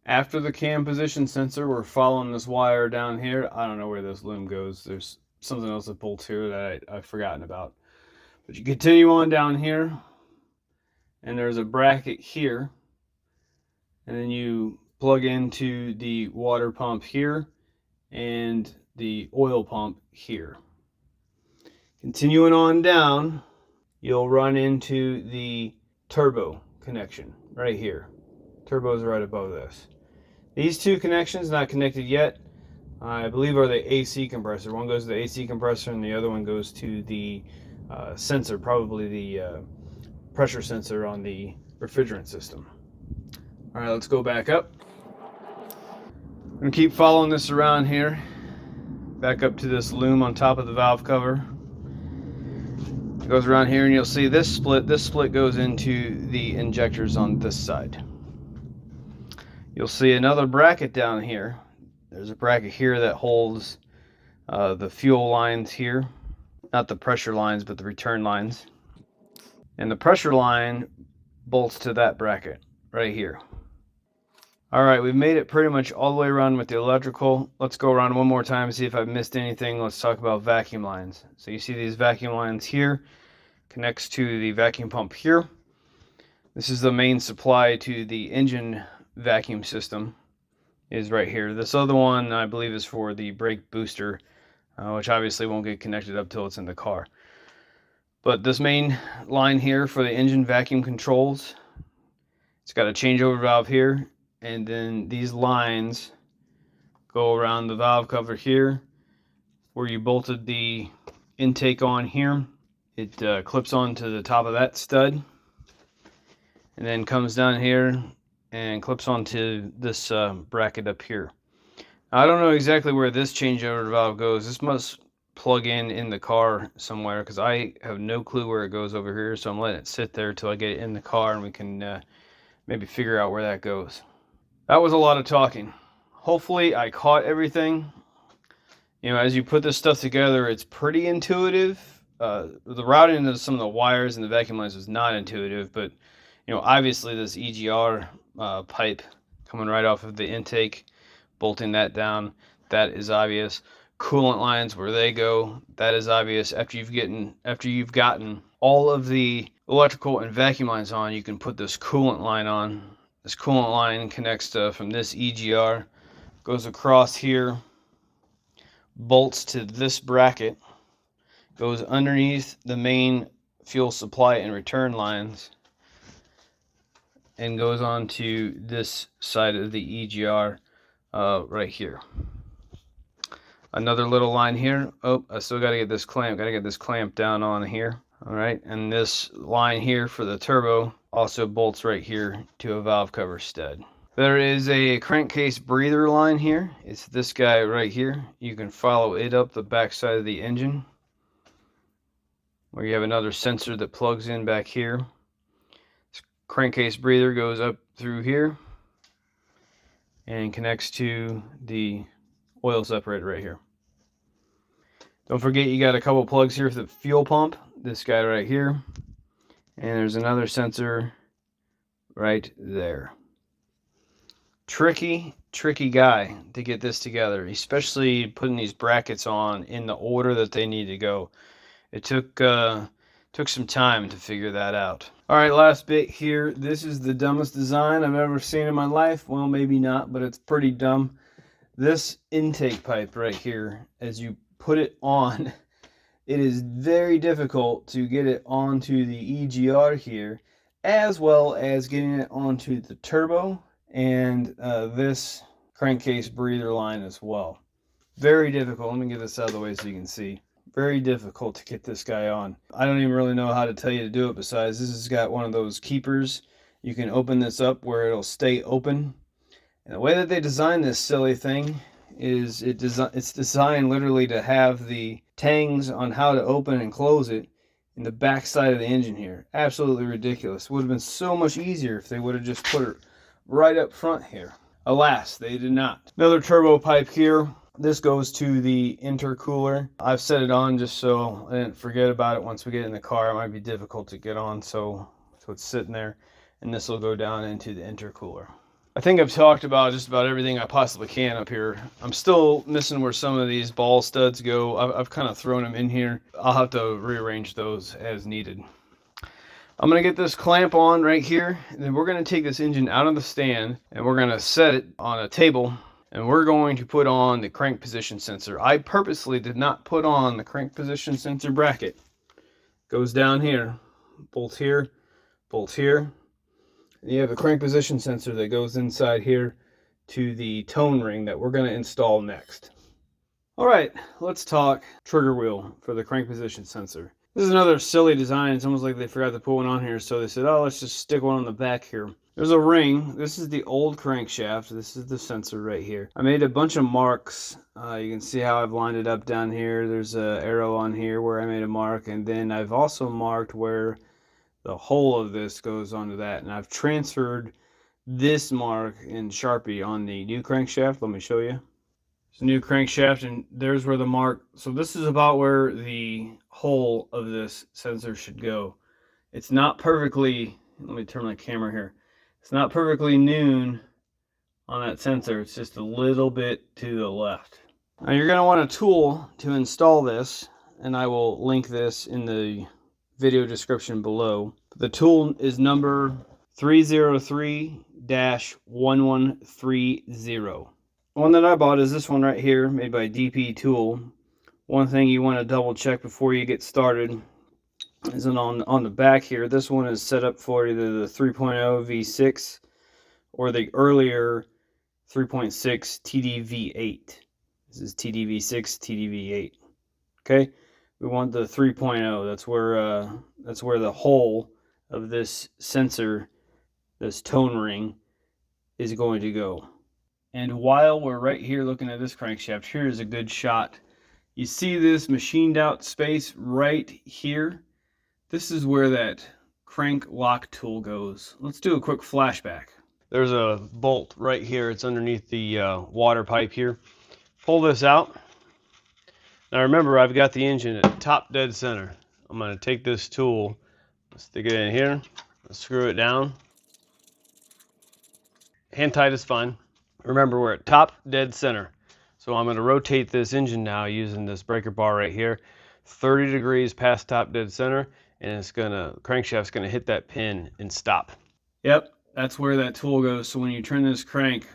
After the cam position sensor, we're following this wire down here. I don't know where this loom goes. There's something else that bolts here that I've forgotten about. But you continue on down here, and there's a bracket here. And then you plug into the water pump here and the oil pump here. Continuing on down, you'll run into the turbo connection right here. Turbo is right above this. These two connections, not connected yet, I believe are the AC compressor. One goes to the AC compressor and the other one goes to the sensor, probably the pressure sensor on the refrigerant system. All right, let's go back up. I'm gonna keep following this around here, back up to this loom on top of the valve cover. It goes around here and you'll see this split. This split goes into the injectors on this side. You'll see another bracket down here. There's a bracket here that holds the fuel lines here. Not the pressure lines, but the return lines. And the pressure line bolts to that bracket right here. All right, we've made it pretty much all the way around with the electrical. Let's go around one more time and see if I've missed anything. Let's talk about vacuum lines. So you see these vacuum lines here, connects to the vacuum pump here. This is the main supply to the engine vacuum system, is right here. This other one I believe is for the brake booster, which obviously won't get connected up till it's in the car. But this main line here for the engine vacuum controls, it's got a changeover valve here. And then these lines go around the valve cover here where you bolted the intake on here. It clips onto the top of that stud and then comes down here and clips onto this bracket up here. Now, I don't know exactly where this changeover valve goes. This must plug in the car somewhere because I have no clue where it goes over here. So I'm letting it sit there till I get it in the car and we can maybe figure out where that goes. That was a lot of talking. Hopefully I caught everything. You know, as you put this stuff together, it's pretty intuitive. The routing of some of the wires and the vacuum lines was not intuitive, but you know, obviously this EGR pipe coming right off of the intake, bolting that down, that is obvious. Coolant lines, where they go, that is obvious. After you've gotten all of the electrical and vacuum lines on, you can put this coolant line on. This coolant line connects from this EGR, goes across here, bolts to this bracket, goes underneath the main fuel supply and return lines, and goes on to this side of the EGR right here. Another little line here. Oh, I still got to get this clamp down on here. All right, and this line here for the turbo also bolts right here to a valve cover stud. There is a crankcase breather line here. It's this guy right here. You can follow it up the back side of the engine, where you have another sensor that plugs in back here. This crankcase breather goes up through here and connects to the oil separator right here. Don't forget you got a couple plugs here for the fuel pump. This guy right here. And there's another sensor right there. Tricky guy to get this together, especially putting these brackets on in the order that they need to go. It took some time to figure that out. All right, last bit here. This is the dumbest design I've ever seen in my life. Well, maybe not, but it's pretty dumb. This intake pipe right here, as you put it on, it is very difficult to get it onto the EGR here, as well as getting it onto the turbo and this crankcase breather line as well. Very difficult. Let me get this out of the way so you can see. Very difficult to get this guy on. I don't even really know how to tell you to do it, besides this has got one of those keepers. You can open this up where it'll stay open. And the way that they designed this silly thing is it's designed literally to have the tangs on how to open and close it in the back side of the engine here. Absolutely ridiculous. Would have been so much easier if they would have just put it right up front here. Alas, they did not. Another turbo pipe here. This goes to the intercooler. I've set it on just so I didn't forget about it once we get in the car. It might be difficult to get on, so it's sitting there. And this will go down into the intercooler. I think I've talked about just about everything I possibly can up here. I'm still missing where some of these ball studs go. I've kind of thrown them in here. I'll have to rearrange those as needed. I'm going to get this clamp on right here, and then we're going to take this engine out of the stand, and we're going to set it on a table, and we're going to put on the crank position sensor. I purposely did not put on the crank position sensor bracket. Goes down here, bolt here, bolt here. You have a crank position sensor that goes inside here to the tone ring that we're going to install next. All right, let's talk trigger wheel for the crank position sensor. This is another silly design. It's almost like they forgot to put one on here, so they said, oh, let's just stick one on the back here. There's a ring. This is the old crankshaft. This is the sensor right here. I made a bunch of marks. You can see how I've lined it up down here. There's an arrow on here where I made a mark, and then I've also marked where the whole of this goes onto that, and I've transferred this mark in Sharpie on the new crankshaft. Let me show you. It's a new crankshaft, and there's where the mark, so this is about where the hole of this sensor should go. It's not perfectly, let me turn my camera here. It's not perfectly noon on that sensor. It's just a little bit to the left. Now you're going to want a tool to install this, and I will link this in the video description below. The tool is number 303-1130. One that I bought is this one right here, made by DP Tool. One thing you want to double check before you get started is on the back here. This one is set up for either the 3.0 V6 or the earlier 3.6 TDV8. This is TDV6, TDV8. Okay, we want the 3.0. That's where the hole of this sensor, this tone ring, is going to go. And while we're right here looking at this crankshaft, here's a good shot. You see this machined out space right here? This is where that crank lock tool goes. Let's do a quick flashback. There's a bolt right here. It's underneath the water pipe here. Pull this out. Now remember, I've got the engine at top dead center. I'm going to take this tool, stick it in here, screw it down. Hand tight is fine. Remember, we're at top dead center. So I'm going to rotate this engine now using this breaker bar right here, 30 degrees past top dead center, and crankshaft's going to hit that pin and stop. Yep, that's where that tool goes. So when you turn this crank,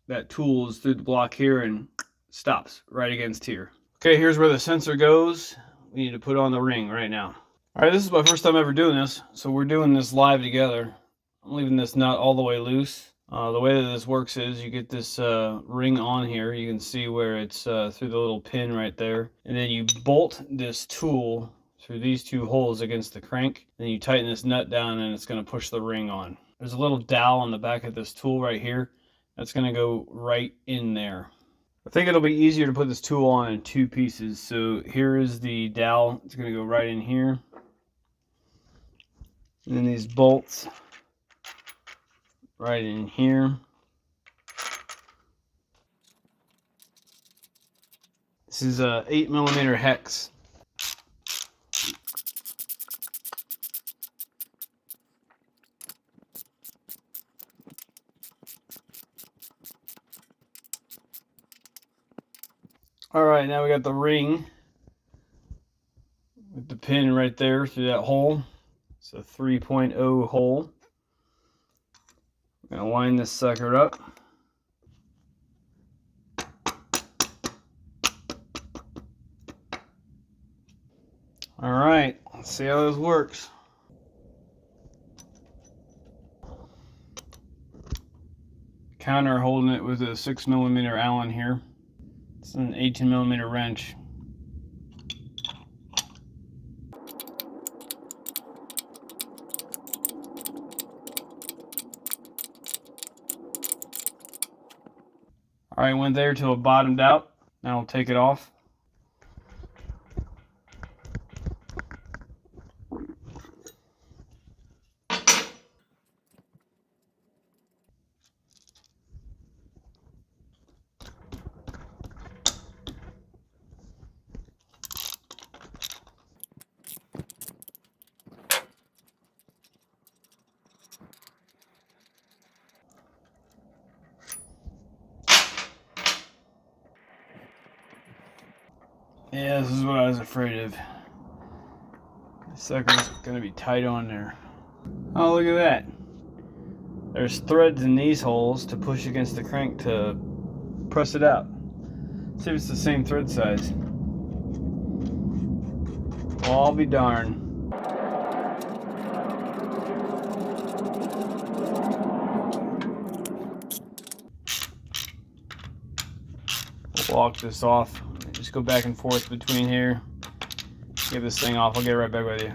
that tool is through the block here and stops right against here. Okay, here's where the sensor goes. We need to put on the ring right now. All right, this is my first time ever doing this, so we're doing this live together. I'm leaving this nut all the way loose. The way that this works is you get this ring on here. You can see where it's through the little pin right there. And then you bolt this tool through these two holes against the crank. Then you tighten this nut down and it's going to push the ring on. There's a little dowel on the back of this tool right here. That's going to go right in there. I think it'll be easier to put this tool on in two pieces. So here is the dowel. It's going to go right in here. And then these bolts right in here. This is a 8mm hex. All right, now we got the ring with the pin right there through that hole. It's a 3.0 hole. I'm gonna wind this sucker up. All right, let's see how this works. Counter holding it with a 6mm Allen here. It's an 18mm wrench. All right, went there till it bottomed out. Now I'll take it off. Yeah, this is what I was afraid of. This sucker's gonna be tight on there. Oh, look at that. There's threads in these holes to push against the crank to press it out. See if it's the same thread size. Well, I'll be darned. Walk this off. Just go back and forth between here. Get this thing off. I'll get right back with you.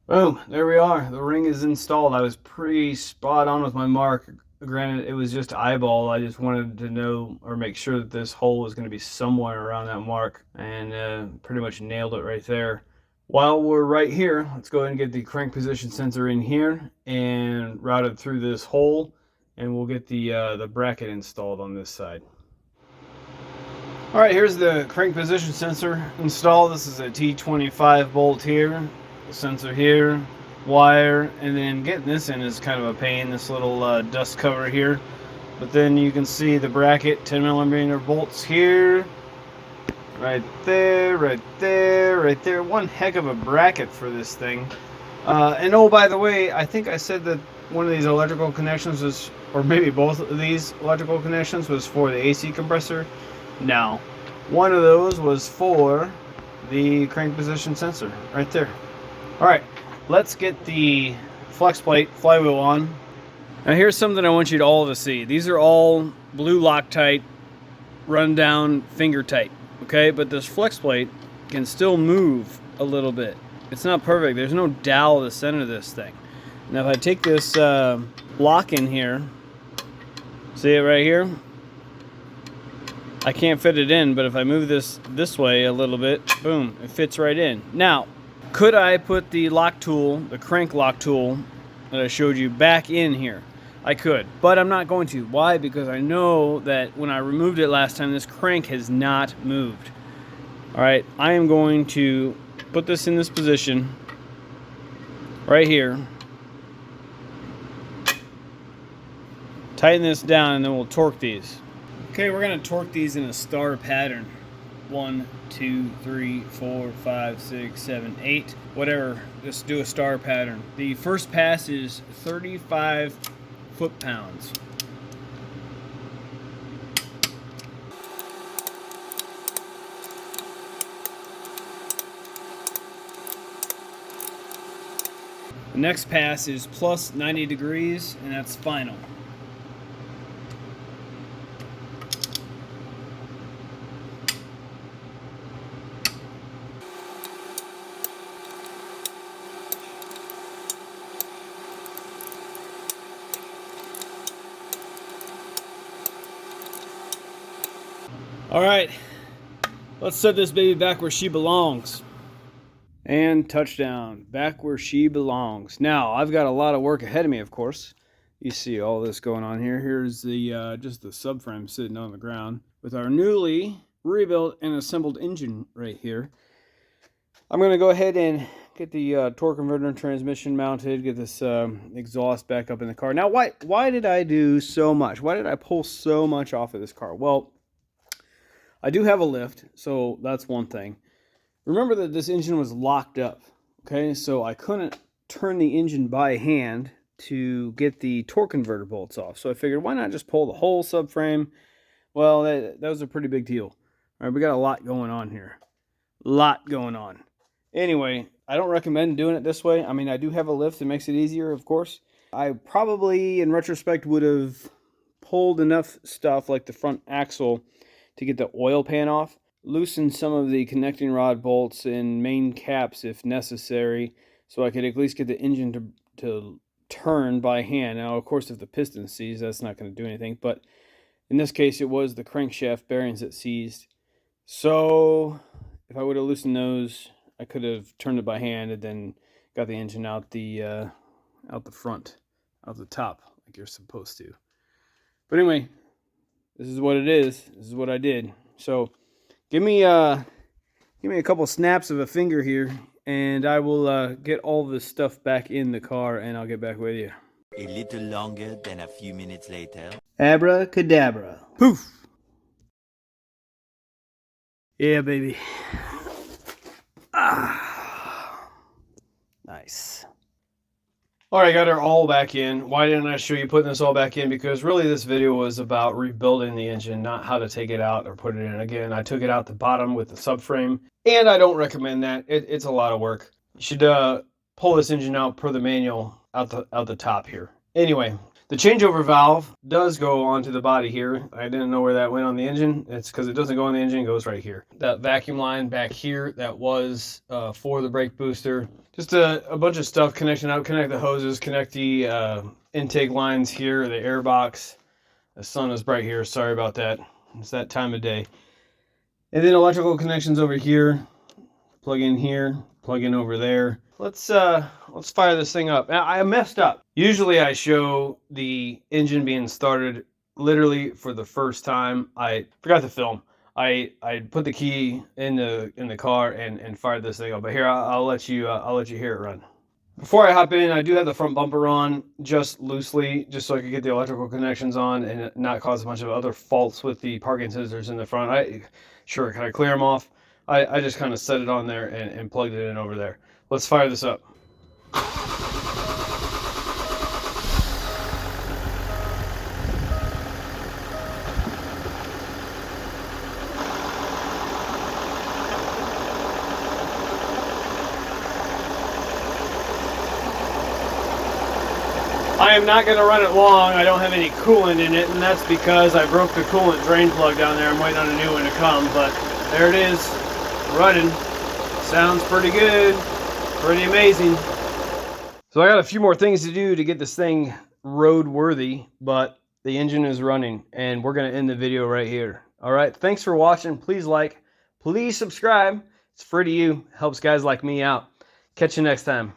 Boom, there we are. The ring is installed. I was pretty spot on with my mark. Granted, it was just eyeball. I just wanted to know or make sure that this hole was going to be somewhere around that mark, and pretty much nailed it right there. While we're right here, let's go ahead and get the crank position sensor in here and route it through this hole, and we'll get the bracket installed on this side. All right, here's the crank position sensor installed. This is a T25 bolt here, sensor here, wire, and then getting this in is kind of a pain, this little dust cover here. But then you can see the bracket, 10mm bolts here, right there, right there, right there. One heck of a bracket for this thing. And oh, by the way, I think I said that one of these electrical connections was, or maybe both of these electrical connections was for the AC compressor. No, one of those was for the crank position sensor right there. All right, let's get the flex plate flywheel on. Now here's something I want you to all to see. These are all blue Loctite, run down finger tight, okay? But this flex plate can still move a little bit. It's not perfect. There's no dowel at the center of this thing. Now if I take this lock in here, see it right here? I can't fit it in, but if I move this way a little bit, boom, it fits right in. Now, could I put the lock tool, the crank lock tool that I showed you, back in here? I could, but I'm not going to. Why? Because I know that when I removed it last time, this crank has not moved. All right, I am going to put this in this position right here. Tighten this down, and then we'll torque these. Okay, we're going to torque these in a star pattern. 1, 2, 3, 4, 5, 6, 7, 8, whatever. Just do a star pattern. The first pass is 35 foot-pounds. The next pass is plus 90 degrees, and that's final. All right, let's set this baby back where she belongs. And touchdown, back where she belongs. Now, I've got a lot of work ahead of me, of course. You see all this going on here. Here's the just the subframe sitting on the ground with our newly rebuilt and assembled engine right here. I'm going to go ahead and get the torque converter and transmission mounted, get this exhaust back up in the car. Now, why did I do so much? Why did I pull so much off of this car? Well, I do have a lift, so that's one thing. Remember that this engine was locked up, okay? So I couldn't turn the engine by hand to get the torque converter bolts off. So I figured, why not just pull the whole subframe? Well, that was a pretty big deal. All right, we got a lot going on here. A lot going on. Anyway, I don't recommend doing it this way. I mean, I do have a lift that makes it easier, of course. I probably, in retrospect, would have pulled enough stuff like the front axle to get the oil pan off, loosen some of the connecting rod bolts and main caps if necessary, so I could at least get the engine to turn by hand. Now, of course, if the piston seized, that's not going to do anything. But in this case, it was the crankshaft bearings that seized. So if I would have loosened those, I could have turned it by hand and then got the engine out the front, out the top, like you're supposed to. But anyway, this is what it is. This is what I did. So give me a couple snaps of a finger here, and I will get all this stuff back in the car, and I'll get back with you. A little longer than a few minutes later. Abracadabra. Poof. Yeah, baby. Ah. Nice. All right, got her all back in. Why didn't I show you putting this all back in? Because really this video was about rebuilding the engine, not how to take it out or put it in. Again, I took it out the bottom with the subframe, and I don't recommend that. It's a lot of work. You should pull this engine out per the manual out the top here. Anyway, the changeover valve does go onto the body here. I didn't know where that went on the engine. It's because it doesn't go on the engine, it goes right here. That vacuum line back here, that was for the brake booster. Just a bunch of stuff connection out, connect the hoses, connect the intake lines here, the air box. The sun is bright here, sorry about that. It's that time of day. And then electrical connections over here. Plug in here, plug in over there. Let's fire this thing up. Now, I messed up. Usually I show the engine being started literally for the first time. I forgot to film. I put the key in the car and fired this thing up. But here I'll let you hear it run. Before I hop in, I do have the front bumper on just loosely, just so I could get the electrical connections on and not cause a bunch of other faults with the parking sensors in the front. Sure, can I clear them off? I just kind of set it on there and plugged it in over there. Let's fire this up. I am not going to run it long. I don't have any coolant in it, and that's because I broke the coolant drain plug down there. I'm waiting on a new one to come, but there it is, running. Sounds pretty good, pretty amazing. So I got a few more things to do to get this thing road worthy, but the engine is running, and we're going to end the video right here. All right, thanks for watching. Please like, please subscribe. It's free to you. Helps guys like me out. Catch you next time.